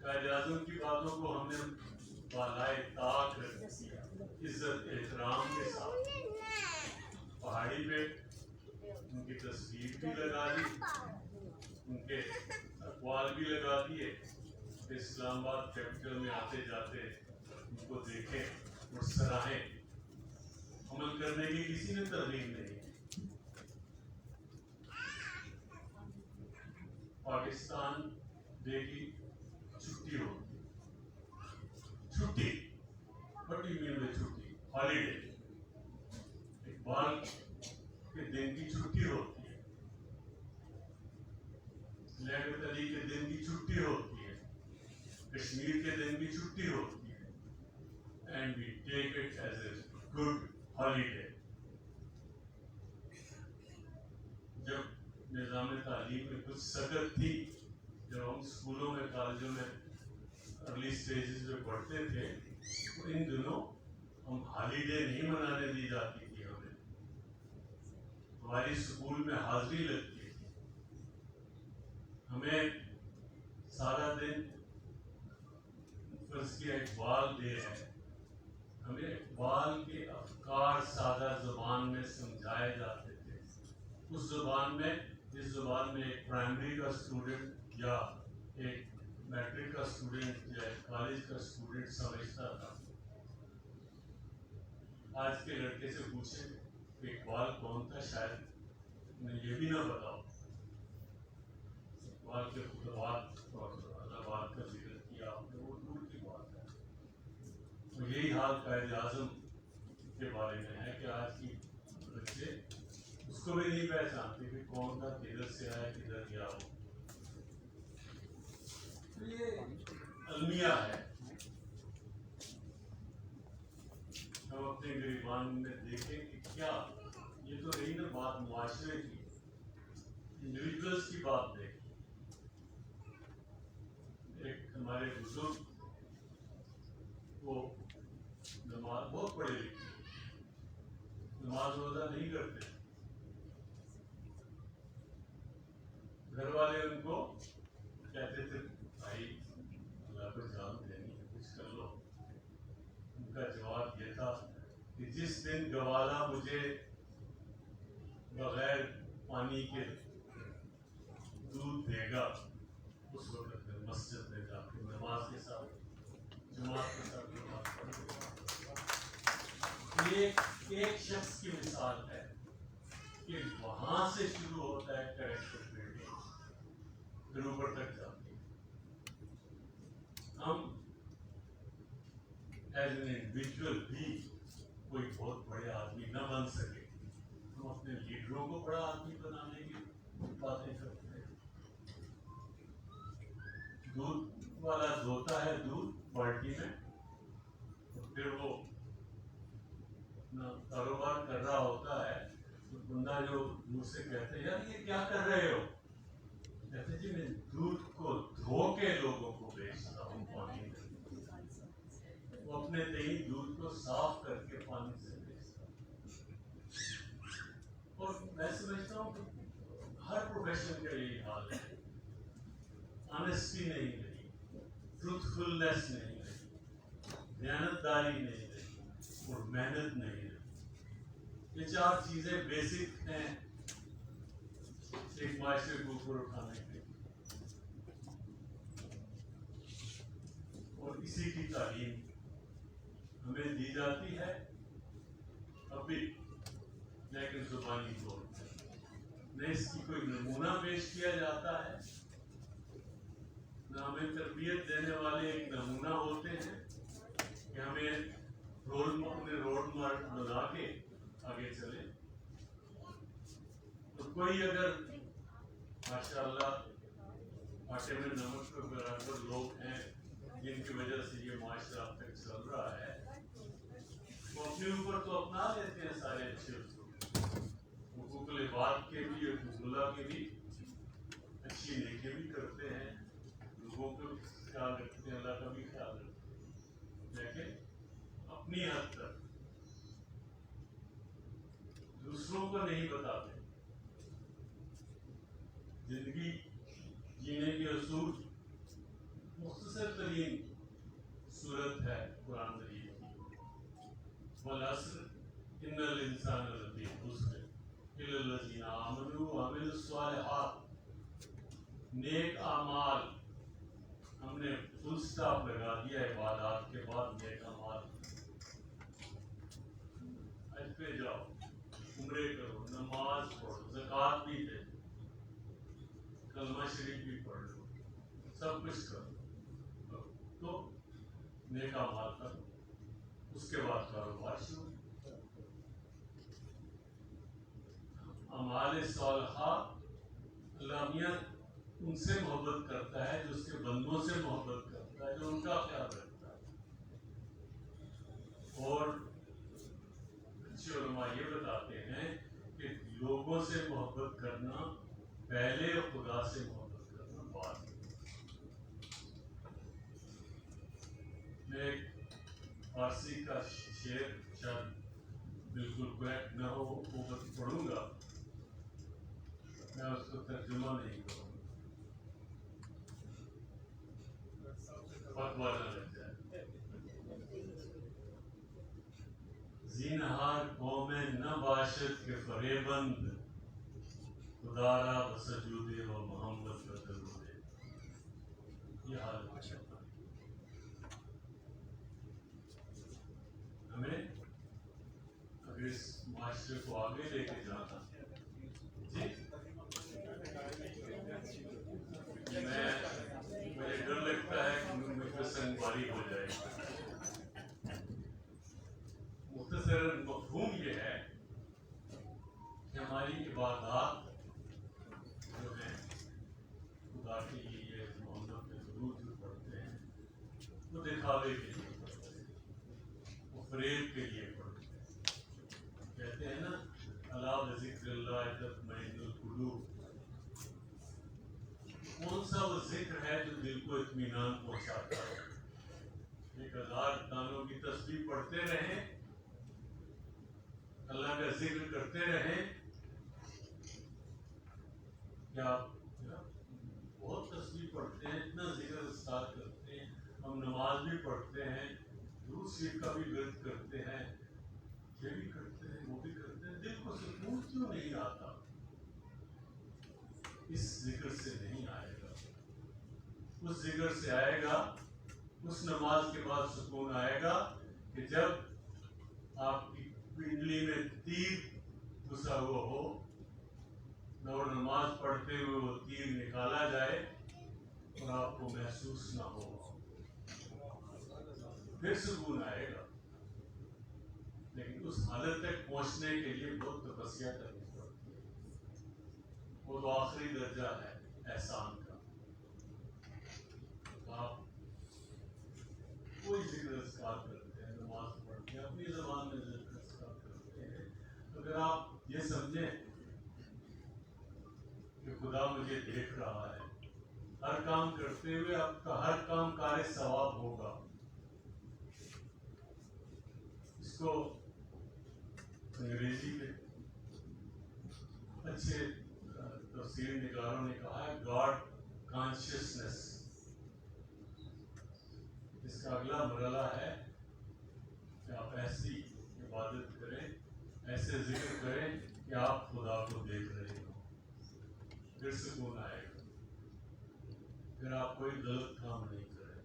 قائد اعظم کی باتوں کو ہم نے بالائے طاق رکھ دیا، عزت احترام کے ساتھ. پہاڑی پہ ان کی تصویر بھی لگا دی، ان کے اقوال بھی لگا دیے. اسلام آباد کیپٹل میں آتے جاتے ان کو دیکھیں اور سراہیں. عمل کرنے کی کسی نے ترغیب نہیں. پاکستان ڈے کی چھٹی ہوتی، چھٹی بڑی مین میں چھٹی، ہالیڈے. اقبال کے دن کی چھٹی ہوتی ہے، لیاقت علی کے دن کی چھٹی ہوتی ہے، کشمیر کے دن کی چھٹی ہوتی ہے. And we take it as a good holiday. جب نظام تعلیم میں کچھ سکت تھی، جب ہم اسکولوں میں کالجوں میں ارلی اسٹیجز میں پڑھتے تھے، تو ان دنوں ہم ہالیڈے نہیں منانے دی جاتی تھی. ہماری اسکول میں حاضری لگتی تھی. ہمیں سارا دن فرض کیا اقبال ڈے ہے، ہمیں اقبال کے افکار سادہ زبان میں سمجھائے جاتے تھے. اس زبان میں، جس زبان میں ایک پرائمری کا اسٹوڈنٹ یا ایک میٹرک کا اسٹوڈنٹ یا ایک کالج کا اسٹوڈنٹ سمجھتا تھا. آج کے لڑکے سے پوچھیں کہ اقبال کون تھا، شاید انہیں یہ بھی نہ بتاؤ. اقبال کے خطبات اور ادبات کا ذکر کیا آپ نے، وہ دور کی بات ہے. تو یہی حال قائد اعظم کے بارے میں ہے کہ آج کی بچے اس کو بھی نہیں پہچانتے کہ کون تھا، کدھر سے آیا، کدھر گیا. ہو تو یہ المیہ ہے. ہم اپنے گریبان میں دیکھیں کہ کیا یہ تو رہی نا بات معاشرے کی، इंडिविजुअल्स की बात देखें, एक हमारे बुजुर्ग वो नमाज बहुत पढ़े लिखे, नमाज रोजा नहीं करते, घर वाले उनको कहते थे भाई अल्लाह को जान देनी है, कुछ कर लो। उनका जवाब ये था कि जिस दिन गवाला मुझे बगैर पानी के दूध देगा उस वक्त मैं मस्जिद में जाकर नमाज के साथ जमात के साथ नमाज पढ़ूंगा। ये एक शख्स की मिसाल है कि वहां से शुरू होता है कैरेक्टर बिल्डिंग, फिर ऊपर तक जाती है। हम एज एन इंडिविजुअल भी कोई बहुत बड़े आदमी न बन सके, हम अपने लीडरों को बड़ा आदमी बनाने की बातें करते हैं। दूध वाला धोता है दूध बाल्टी में, तो फिर वो अपना कारोबार कर रहा होता है, तो बंदा जो मुंह से कहते हैं यार ये क्या कर रहे हो, कहते जी मैं दूध को धो के लोगों को बेचता हूँ पानी में। वो अपने दही दूध को साफ करके पानी से बेचता है। और मैं समझता हूँ कि हर प्रोफेशन का यही हाल है। ऑनेस्टी नहीं रही, ट्रूथफुलनेस नहीं रही, दयानतदारी नहीं रही और मेहनत नहीं रही। ये चार चीजें बेसिक हैं एक माशरे को ऊपर उठाने के लिए, और इसी की तालीम हमें दी जाती है अभी, लेकिन जुबानी तौर पर न इसकी कोई नमूना पेश किया जाता है, न हमें तरबियत देने वाले एक नमूना होते हैं कि हमें रोल मॉडल बना के आगे चले। तो कोई अगर माशाअल्लाह आटे में नमक के बराबर लोग हैं जिनकी वजह से ये माशरा अब तक चल रहा है, वो अपने ऊपर तो अपना लेते हैं सारे अच्छे हुकूकुल इबाद के भी, हुकूकुल्लाह के भी, अच्छी नेकी भी करते हैं, लोगों का भी ख्याल रखते हैं, अल्लाह का भी ख्याल रखते हैं, लेकिन अपनी हद तक दूसरों को नहीं बताते। जिंदगी जीने के असूल मुख्तसर तरीन सूरत है कुरान शरीफ की, वल अस्र इन्नल इंसान लफी खुस्र इल्लल्लज़ीना आमनू व अमिलुस्सालिहात। नेक आमाल हमने फुल स्टॉप लगा दिया इबादत के बाद, नेक आमाल। हज पे जाओ, उम्रे करो, नमाज पढ़ो, ज़कात भी दे, कलमा शरीफ भी पढ़ लो, सब कुछ करो, तो नेक अमाल करो, उसके बाद कारोबार शुरू। अमाल सालहा अल्लाह मियां उनसे मोहब्बत करता है जो उसके बंदों से मोहब्बत करता है, जो उनका ख्याल रखता है। और अच्छे उलमा ये बताते हैं कि लोगों से मोहब्बत करना पहले और खुदा से मोहब्बत करना बाद में। मैं फारसी का शेर शायद बिल्कुल करेक्ट न हो वो पढ़ूंगा, मैं उसको तर्जुमा नहीं करूँगा, फतवा न लग जाए। ज़िनहार कौमें न बाशत के फरेबंद, खुदारा बसजूदे व मोहम्मद का दरूदे। ये हाल है। हमें अगर इस माशरे को आगे लेके जाना, जी मुझे डर लगता है कि मुझ पर संगवारी हो जाएगी। मुख्तसरन मफ़हूम ये है कि हमारी इबादत जो है खुदा के लिए मोहम्मद के दुरूद जो पढ़ते हैं वो दिखावे के लिए पढ़ते हैं, वो फरेब के लिए पढ़ते हैं। कहते हैं ना अला बिज़िक्रिल्लाह तत्मइन्नुल कुलूब, ذکر ہے جو دل کو اطمینان پہنچاتا ہے. 1000 گانوں کی تسبیح پڑھتے رہیں, اللہ کا ذکر کرتے رہیں. کیا بہت تسبیح پڑھتے ہیں, اتنا ذکر استاد کرتے ہیں, ہم نماز بھی پڑھتے ہیں, درود شریف کا بھی ورد کرتے ہیں, یہ بھی کرتے ہیں, وہ بھی کرتے ہیں, دل کو سکون کیوں نہیں آتا؟ اس ذکر سے نہیں آئے گا. اس ذکر سے آئے گا, اس نماز کے بعد سکون آئے گا کہ جب آپ کی پنڈلی میں تیر گھسا ہوا ہو اور نماز پڑھتے ہوئے وہ تیر نکالا جائے اور آپ کو محسوس نہ ہو, پھر سکون آئے گا. لیکن اس حالت تک پہنچنے کے لیے بہت تپسیا کرنی پڑتی ہے. وہ تو آخری درجہ ہے احسان کا. آپ کوئی ذکر اذکار کرتے ہیں, نماز پڑھتے ہیں, اپنی زبان میں ذکر اذکار کرتے ہیں, اگر آپ یہ سمجھیں کہ خدا مجھے دیکھ رہا ہے, ہر کام کرتے ہوئے آپ کا ہر کام کار ثواب ہوگا. اس کو انگریزی میں اچھے تفسیر نگاروں نے کہا ہے گاڈ کانشیسنس. اس کا اگلا مرحلہ ہے کہ آپ ایسی عبادت کریں, ایسے ذکر کریں کہ آپ خدا کو دیکھ رہے ہو, پھر سکون آئے گا. پھر آپ کوئی غلط کام نہیں کریں.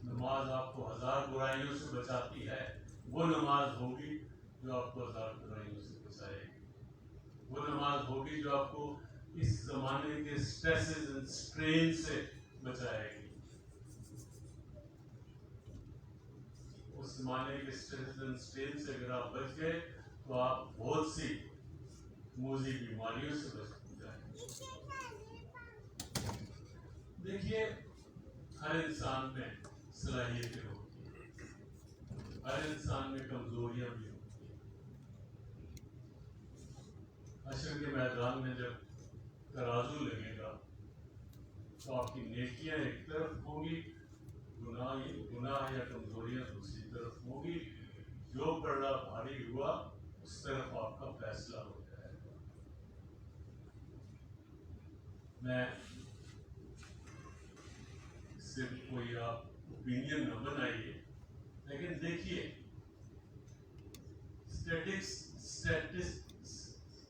نماز آپ کو 1000 برائیوں سے بچاتی ہے, وہ نماز ہوگی جو آپ کو 1000 برائیوں سے بچائے گی. وہ نماز ہوگی جو آپ کو اس زمانے کے سٹریسز اینڈ سٹرین سے بچائے گی. اس زمانے کے سٹریسز اینڈ سٹرین سے اگر آپ بچ گئے تو آپ بہت سی موذی بیماریوں سے بچ جائیں گے. دیکھیے, ہر انسان میں صلاحیتیں ہوتی ہیں, ہر انسان میں کمزوریاں بھی ہوتی ہیں. حشر کے میدان میں جب ترازو لگے گا تو آپ کی نیکیاں ایک طرف ہوں گی, گناہ یا کمزوریاں دوسری طرف ہوں گی. جو پلڑا بھاری ہوا اس طرف آپ کا فیصلہ ہو جائے گا. میں صرف کوئی آپ اوپینین نہ بنائیے, لیکن دیکھیے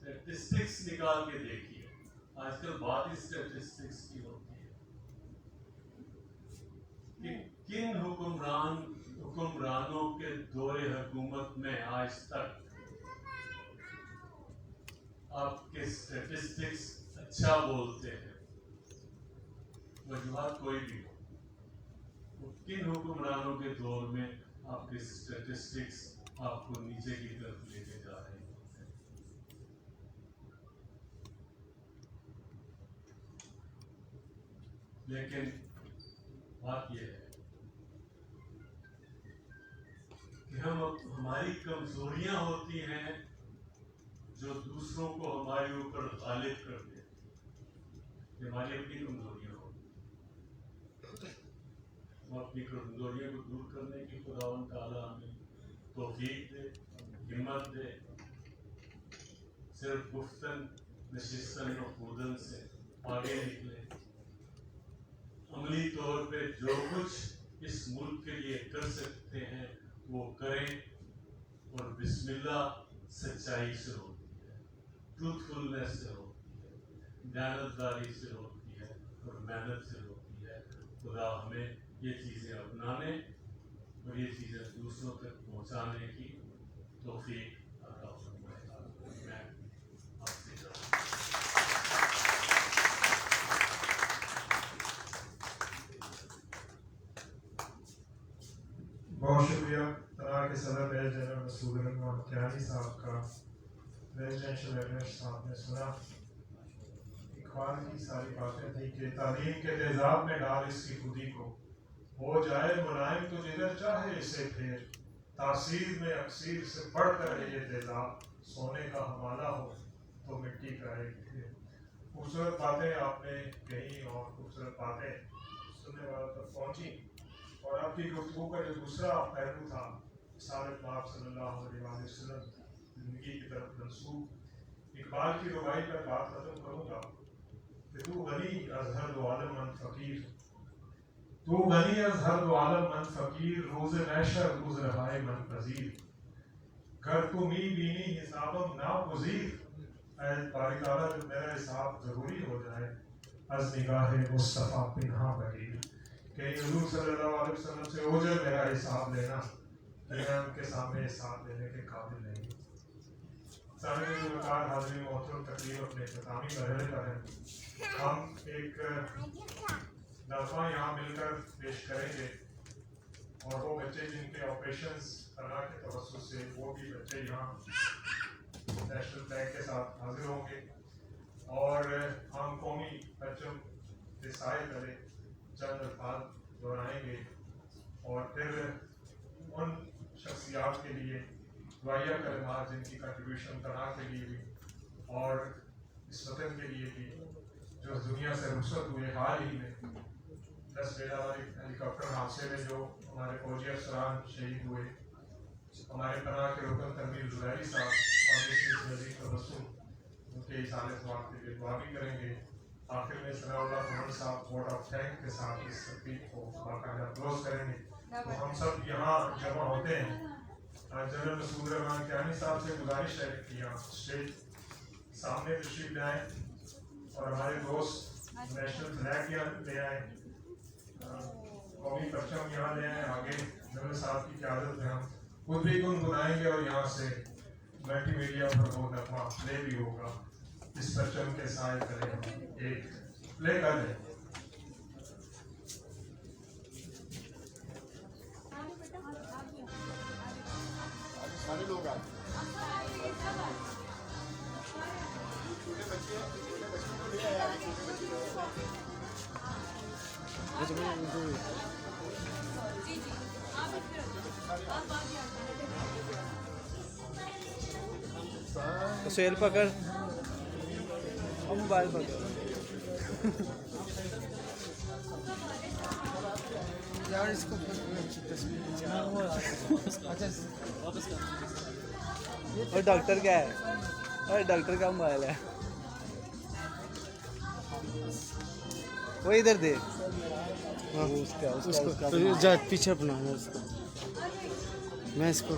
اسٹیٹسٹکس نکال کے دیکھیے. آج کل بات ہی اسٹیٹسٹکس کی ہوتی ہے کہ کن حکمرانوں کے دور حکومت میں آج تک آپ کے اسٹیٹسٹکس اچھا بولتے ہیں. وجوہات کوئی بھی ہو, کن حکمرانوں کے دور میں آپ کے اسٹیٹسٹکس آپ کو نیچے کی طرف لے کے جا رہے ہیں. لیکن بات یہ ہے کہ ہماری کمزوریاں ہوتی ہیں جو دوسروں کو ہمارے اوپر غالب کر دیتی ہیں. ہماری اپنی کمزوریاں ہوتی ہیں, ہم اپنی کمزوریوں کو دور کرنے کی خداوند تعالیٰ ہمیں توفیق دے, ہمت دے. صرف گفتن نشستن و خودن سے آگے نکلے, عملی طور پہ جو کچھ اس ملک کے لیے کر سکتے ہیں وہ کریں, اور بسم اللہ سچائی سے ہوتی ہے, ٹروتھفلنس سے ہوتی ہے, دیانتداری سے ہوتی ہے, اور محنت سے ہوتی ہے. خدا ہمیں یہ چیزیں اپنانے اور یہ چیزیں دوسروں تک پہنچانے کی توفیق عطا فرمائے. میں آپ سے بہت شکریہ طرح کے صدر میجر جنرل مسعود محمد کیانی صاحب کا. ریزیڈینشیل ایڈمنسٹریٹر صاحب نے سنا, اقبال کی ساری باتیں تھیں کہ تعلیم کے تیزاب میں ڈال اس کی خودی کو, ہو جائے ملائم تو جدھر چاہے اسے پھیر, تاثیر میں اکثیر سے بڑھ کر ہے یہ تیزاب, سونے کا حوالہ ہو تو مٹی کا ایک ڈھیر. खूबसूरत बातें आपने कही और खूबसूरत बातें सुनने वालों तक पहुंची। और आपकी गुफ्तगू का जो दूसरा पहलू था साबिक़ पाक सल्लल्लाहु अलैहि वसल्लम ज़िंदगी की तरफ मंसूब इकबाल की रुबाई पर बात खत्म करूँगा कि तू गनी अज़ हर दो आलम मन फ़कीर, तू गनी अज़ हर दो आलम मन फ़कीर, रोज़ महशर रोज़ रहाए मन पज़ीर, कर तू मी बीनी हिसाबम नागुज़ीर, ऐ बारी ताला जब मेरा हिसाब ज़रूरी हो जाए अज़ निगाह मुस्तफ़ा पिन्हा बगीर, कि हुज़ूर सल्लल्लाहु अलैहि वसल्लम से ओझल मेरा हिसाब लेना कि मैं उनके सामने हिसाब लेने के काबिल नहीं। सामने जो वकार हाज़िर मोहतरम तकरीर अपने इख्तितामी मरहले पर है। हम एक दफ़ा यहाँ मिलकर पेश करेंगे और वो बच्चे जिनके ऑपरेशंस करना के तवज्जुह से वो भी बच्चे यहाँ नेशनल फ्लैग के साथ हाजिर होंगे और हम कौमी परचम के साए तले चंद अल्फाज दोहराएंगे और फिर उन शख्सियात के लिए दुआया कलमात जिनकी कंट्रीब्यूशन तनाव के लिए भी और इस वतन के लिए भी जो दुनिया से रुखसत हुए हाल ही में 10 बेड़ा वाले हेलीकॉप्टर हादसे में जो हमारे फौजी अफसरान शहीद हुए, हमारे पनाह के रुकन तनवीर जुलैली साहब और मिसेस नज़ीर तबस्सुम उनके इसाले ख्वाब के लिए दुआ भी करेंगे। आखिर में सनाउल्लाह मोहम्मद साहब वोट ऑफ थैंक के साथ इस तकरीर को बाकायदा क्लोज करेंगे। तो हम सब यहाँ जमा होते हैं। जनरल मसूद रहमान कियानी साहब से गुजारिश है कि यहाँ स्टेज सामने तशरीफ ले आए और हमारे दोस्त नेशनल फ्लैग यहाँ ले आए, कौमी परचम यहाँ ले आए। आगे जनरल साहब की क़यादत में हम खुद भी गुनगुनाएंगे और यहाँ से मल्टीमीडिया पर वो नगमा प्ले भी होगा। इस परचम के साए तले हम एक प्ले कर लें। सारे लोग आए, छोटे बच्चे को ले आए, छोटे बच्चे सुहेल पकड़ और मोबाइल पकड़ यार इसको और डॉक्टर क्या है? अरे डॉक्टर का मोबाइल है वो इधर दे। हाँ उसका तो जा पीछे अपना मैं इसको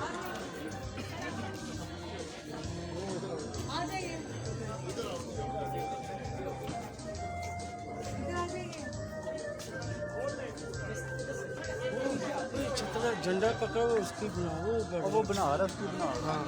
झंडा पकड़ो उसकी बनाओ वो बना रहा उसकी बना रहा। हाँ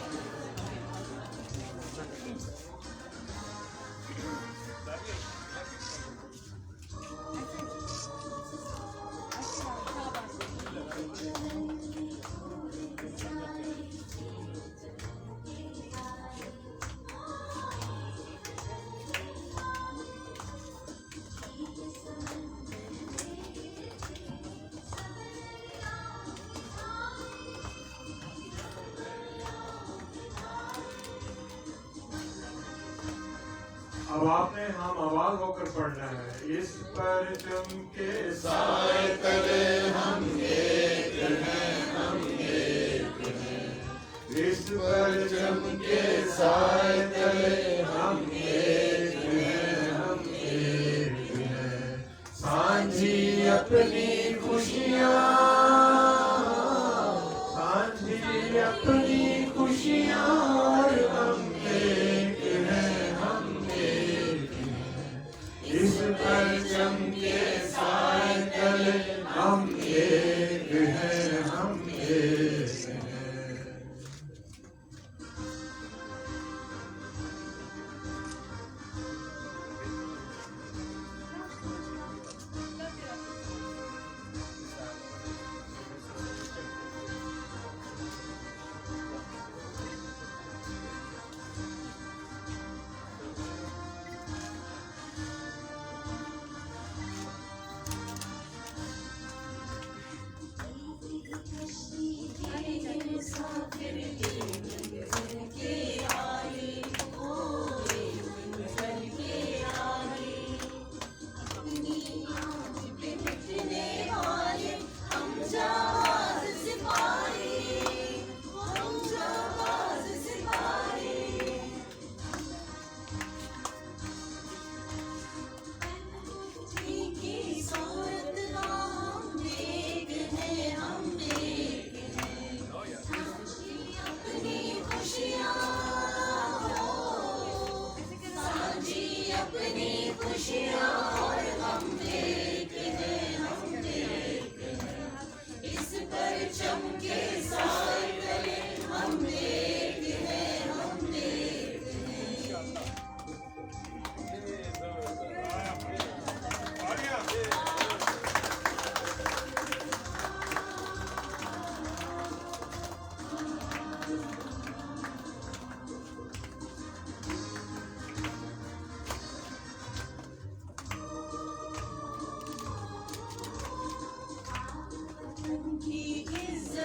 अब आपने हम आवाज होकर पढ़ना है। इस परचम के साए तले हम एक हैं, हम एक हैं। इस परचम के साए तले हम एक हैं, हम एक हैं। सांझी अपनी खुशियाँ, सांझी अपनी खुशियाँ और हम एक हैं, हम इस परचम के साए तले हम एक हैं, हम एक हैं।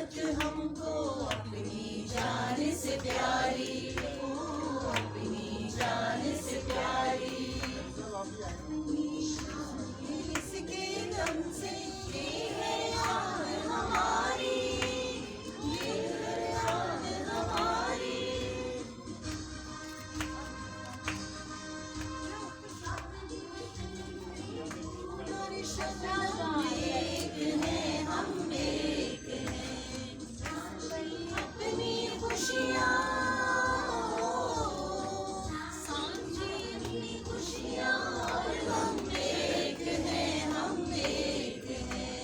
मोहब्बत हमको अपनी जान से प्यारी, अपनी जान से प्यारी। इसके दम से ये है याद हमारी, ये है याद हमारी। एक है हम एक हैं, अपनी खुशियाँ साझी अपनी खुशियाँ, और हम एक हैं, हम एक हैं।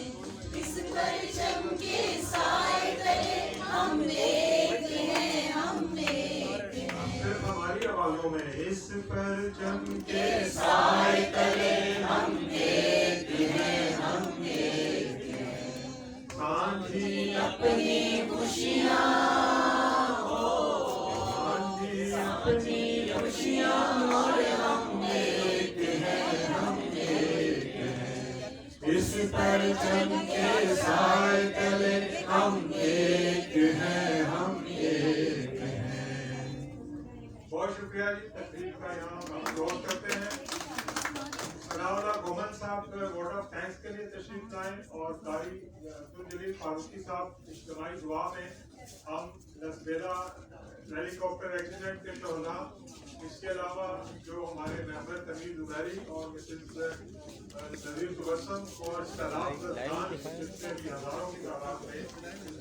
इस परचम के साए तले हम एक हैं, हम एक हैं। सिर्फ हमारी आवाजों में इस परचम के साए तले हम एक हैं, हम एक हैं। साझी अपनी खुशियाँ हो, साझी अपनी खुशियाँ, और हम एक हैं, हम एक हैं। इस परचम के साए तले हम एक हैं, हम एक हैं। बहुत शुक्रिया जी, तकरीर का यहाँ हम क्लोज करते हैं। सनाउल्लाह गोमन साहब वोट ऑफ थैंक्स के लिए तशरीफ लाए और कारी अब्दुल जलील फारूकी साहब इज्तिमाई दुआ में हम लसबेला हेलीकॉप्टर एक्सीडेंट के शोहदा, इसके अलावा जो हमारे मेंबर तमीर जुबैरी और मिसेस नजीर तबस्सुम और सलाम रज़ान, जिसने भी हजारों की तादाद में इस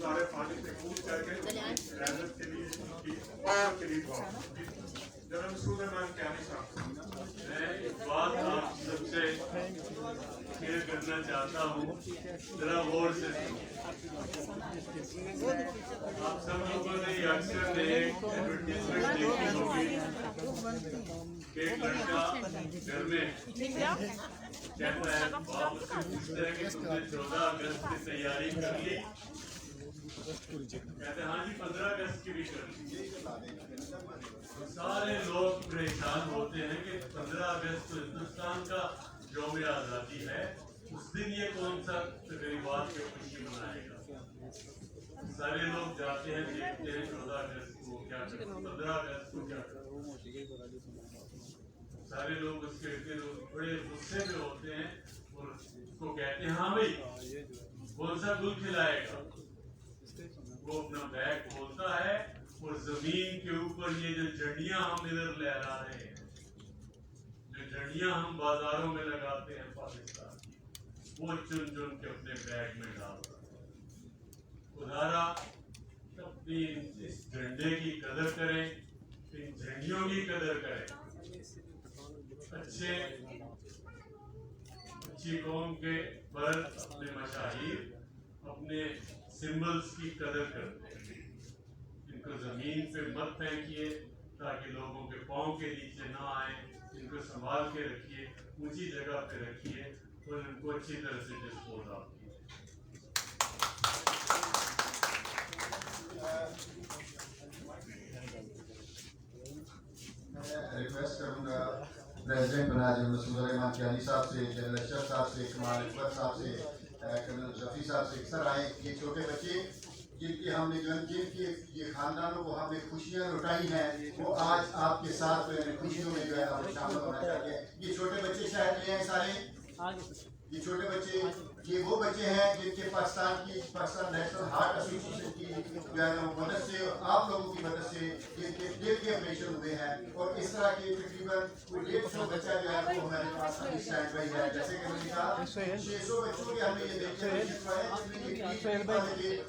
सारे पानी से कूद करके रहमत के लिए के लिए दुआ। जनरल मसूद रहमान क्यानी साहब, मैं एक बात आप सबसे शेयर करना चाहता हूँ, जरा गौर से आप सब लोगों ने अक्सर एक एडवर्टीजमेंट देखी होगी कि एक लड़का घर में कहता है, बाप उससे पूछता है कि तुमने 14 अगस्त की तैयारी कर ली? कहते हैं हाँ जी 15 अगस्त की भी कर ली। सारे लोग परेशान होते हैं कि 15 अगस्त तो हिंदुस्तान का यौम आज़ादी है, उस दिन ये कौन सा तकरीबात की खुशी मनाएगा। सारे लोग जाते हैं, देखते हैं 14 अगस्त को क्या करते, 15 अगस्त को क्या करते। सारे लोग उसके बड़े गुस्से में होते हैं और उसको कहते हैं हाँ भाई कौन सा गुल खिलाएगा। वो अपना बैग खोलता है और जमीन के ऊपर ये जो झंडियां हम इधर लहरा रहे हैं, जो झंडियां हम बाजारों में लगाते हैं पाकिस्तान की, वो चुन चुन के अपने बैग में डालता है। खुदारा अपनी इस झंडे की कदर करें, इन झंडियों की कदर करें। अच्छी कौम के पर अपने मशाहिर अपने सिंबल्स की कदर करते हैं, इनको जमीन पे मत फेंकिए ताकि लोगों के पाँव के नीचे ना आए, इनको संभाल के रखिए, ऊंची जगह पे रखिए और इनको अच्छी तरह से डिस्पोज ऑफ कीजिए। रिक्वेस्ट करूंगा प्रेसिडेंट बना जनरल मसूद रहमान क्यानी साहब से, जनरल अशरफ साहब से, कमाल अकबर साहब से, कर्नल रफ़ी साहब से सर आए। ये छोटे बच्चे जिनकी हमने जिनकी ये खानदानों को हमने खुशियाँ लुटाई हैं, वो आज आपके साथ खुशियों में जो है आप शामिल होना चाहिए। ये छोटे बच्चे शायद ये हैं सारे, ये छोटे बच्चे ये वो बच्चे हैं जिनके पाकिस्तान नेशनल हार्ट एसोसिएशन की जो है मदद से, आप लोगों की मदद से जिनके दिल के ऑपरेशन हुए हैं, और इस तरह के तकरीबन 150 बच्चा जो है वो हमारे पास अभी स्टैंड बाई है। जैसे कि मैंने कहा 600 बच्चों के हमने ये देखते हैं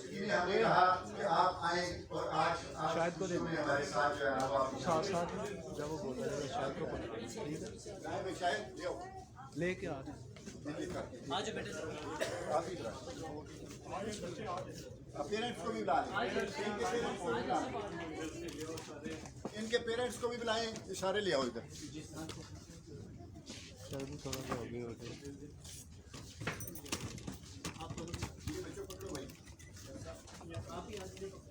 जिन्हें हमने कहा कि आप आए और आज आप में हमारे साथ जो है आप लेके आ रहे आज बेटे पेरेंट्स को भी बुला लें, इनके पेरेंट्स को भी बुलाएं, इशारे ले आओ इधर।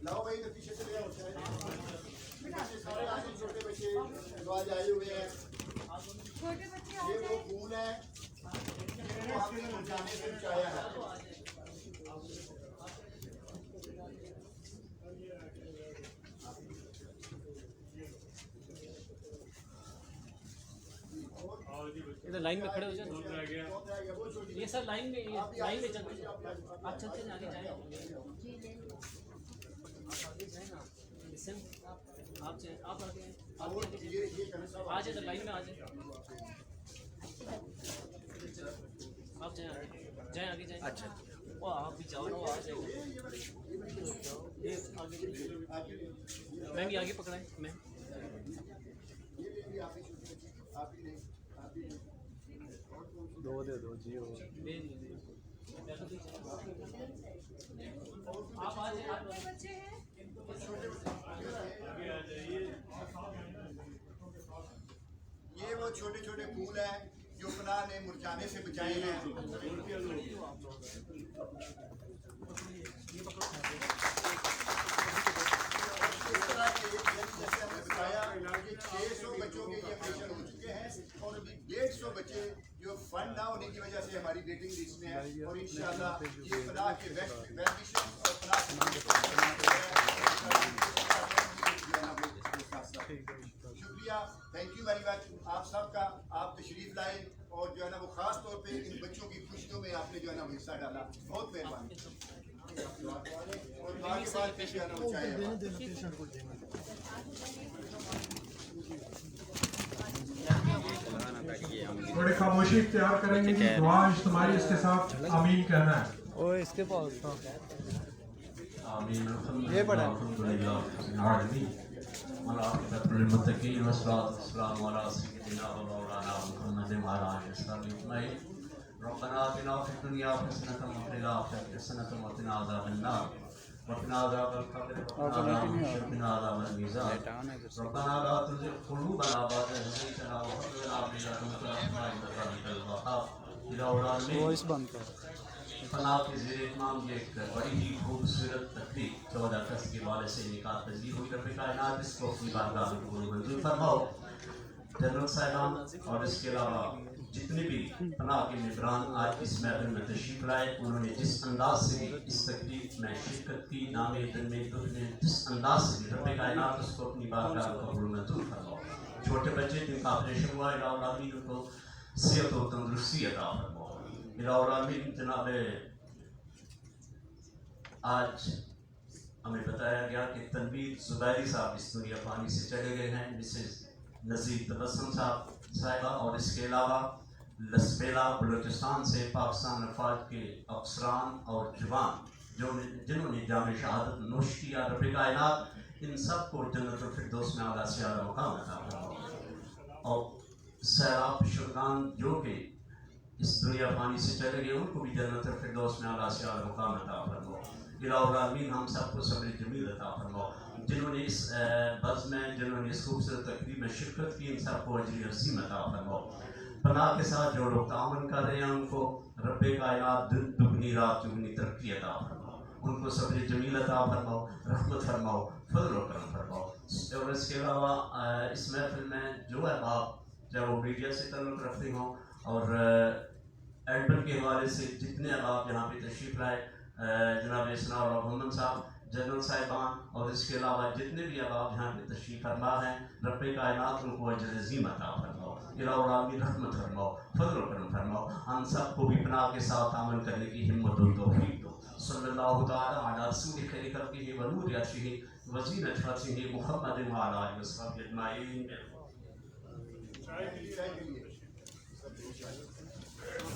लाओ भाई इधर पीछे चले आओ, सारे आगे छोटे बच्चे जो आज आए हुए हैं, ये वो फूल है जो आपने जाने से बचाया है। इधर लाइन में खड़े हो जाए। रह गया ये सर लाइन में चलते जाओ, आप चलते जाए, आगे जाए ना। लिसन आप आगे आ जाए, इधर लाइन में आ जाए, आप जाए आगे जाए। अच्छा वो आप भी जाओ ना, वो आ जाएगा। ये आगे मैं भी आगे पकड़ा है मैं। दो दे दो जी हो। आप आ जाइए, ये वो छोटे छोटे फूल हैं जो पनाह ने मुरझाने से बचाए हैं। जैसे हमने बताया कि 600 बच्चों के ये ऑपरेशन हो चुके हैं और अभी 150 बच्चे जो फंड ना होने की वजह से हमारी वेटिंग लिस्ट में है और इंशाल्लाह ये पनाह के वेल विशन और पनाह शुक्रिया, थैंक यू वेरी मच आप सबका। आप तशरीफ लाए और जो है ना वो खास तौर पे इन बच्चों की खुशियों में आपने जो है ना वो हिस्सा डाला, बहुत मेहरबानी। और आगे बाद में जो है ना वो चाहे थोड़ी खामोशी इख्तियार करेंगे कि दुआ इज्तिमाई इसके साथ आमीन कहना है। ओ इसके पास आमीन। ये पढ़ा मुत्तकीन वस्सलातु वस्सलामु अला सय्यिदिना व मौलाना मुहम्मदिन व अला आलिहि वसहबिहि अजमईन। रब्बना आतिना फिद दुनिया हसनतन व फिल आखिरति हसनतन व क़िना अज़ाबन्नार व क़िना अज़ाबल क़ब्र व क़िना अज़ाबल मीज़ान। रब्बना ला तुज़िग़ क़ुलूबना बअद इज़ हदैतना व हब लना मिन लदुनका रहमतन इन्नका अंतल वहाब। वॉइस बंद कर। फना के ज़ेर इमाम ये एक बड़ी ही खूबसूरत तकरीब 14 अगस्त के वाले से निकाह तजदीद हुई। रब कायनात इसको अपनी बारगाह में कबूल मंजूर फरमाओ। जनरल साहिबान और इसके अलावा जितने भी पनाह के निगरान आज इस महफिल में तशरीफ लाए, उन्होंने जिस अंदाज से इस तकरीब में शिरकत की, नामे दिन में दुख ने जिस अंदाज से रब कायनात उसको अपनी बारगाह में कबूल मंजूर फरमाओ। छोटे बच्चे जिनका ऑपरेशन हुआ है उनको सेहत और तंदुरुस्ती अता फरमाओ। जनाब आज हमें बताया गया कि तनवीर जुबैरी साहब इस दुनिया पानी से चले गए हैं। मिसेज नज़ीर तबस्सुम साहिबा और इसके अलावा लसबेला बलूचिस्तान से पाकिस्तान अफवाज के अफसरान और जवान जिन्होंने जाम शहादत नोश किया, रब कायनात इन सब को जन्नतुल फिरदौस में आला से आला मुकाम अता फरमाओ। और सैराब शुरगान जो कि इस दुनिया पानी से चले गए, उनको भी जन्नतुल फिरदौस में आला से आला मुकाम अता फरमाओ। इलाहुल आमीन हम सबको सब्र जमील अता फरमाओ। जिन्होंने इस बज़्म में, जिन्होंने इस खूबसूरत तकरीब में शिरकत की, इन सबको अजर अज़ीम अता फरमाओ। पनाह के साथ जो लोग ताअवुन कर रहे हैं उनको रब कायनात दिन दुगनी रात चुगनी तरक्की अता फरमाओ। उनको सब्र जमील अता फरमाओ, रहमत फरमाओ, फज़ल व करम फरमाओ। और इसके अलावा इस महफिल में जो अहबाब चाहे वो मीडिया से ताल्लुक़ रखते हों और एडमिन के हवाले से जितने अहबाब यहाँ पे तशरीफ़ लाए, जनाब सनाउल्लाह मोहम्मद साहब, जनरल साहिबान और इसके अलावा जितने भी अहबाब यहाँ पे तशरीफ़ फरमा हैं, रब कायनात उनको अजर अज़ीम अता फरमाओ। इलाहुल आमीन रहमत फरमाओ, फज़ल व करम फरमाओ। हम सबको भी पनाह के साथ अमल करने की हिम्मत और तौफ़ीक़ दो। सल्लल्लाहु तआला अला रसूलिल खैरि खल्क़िही व नूरि अर्शिही व ज़ीनत फ़र्शिही मुहम्मदिन व अला आलिहि वसहबिहि अजमईन।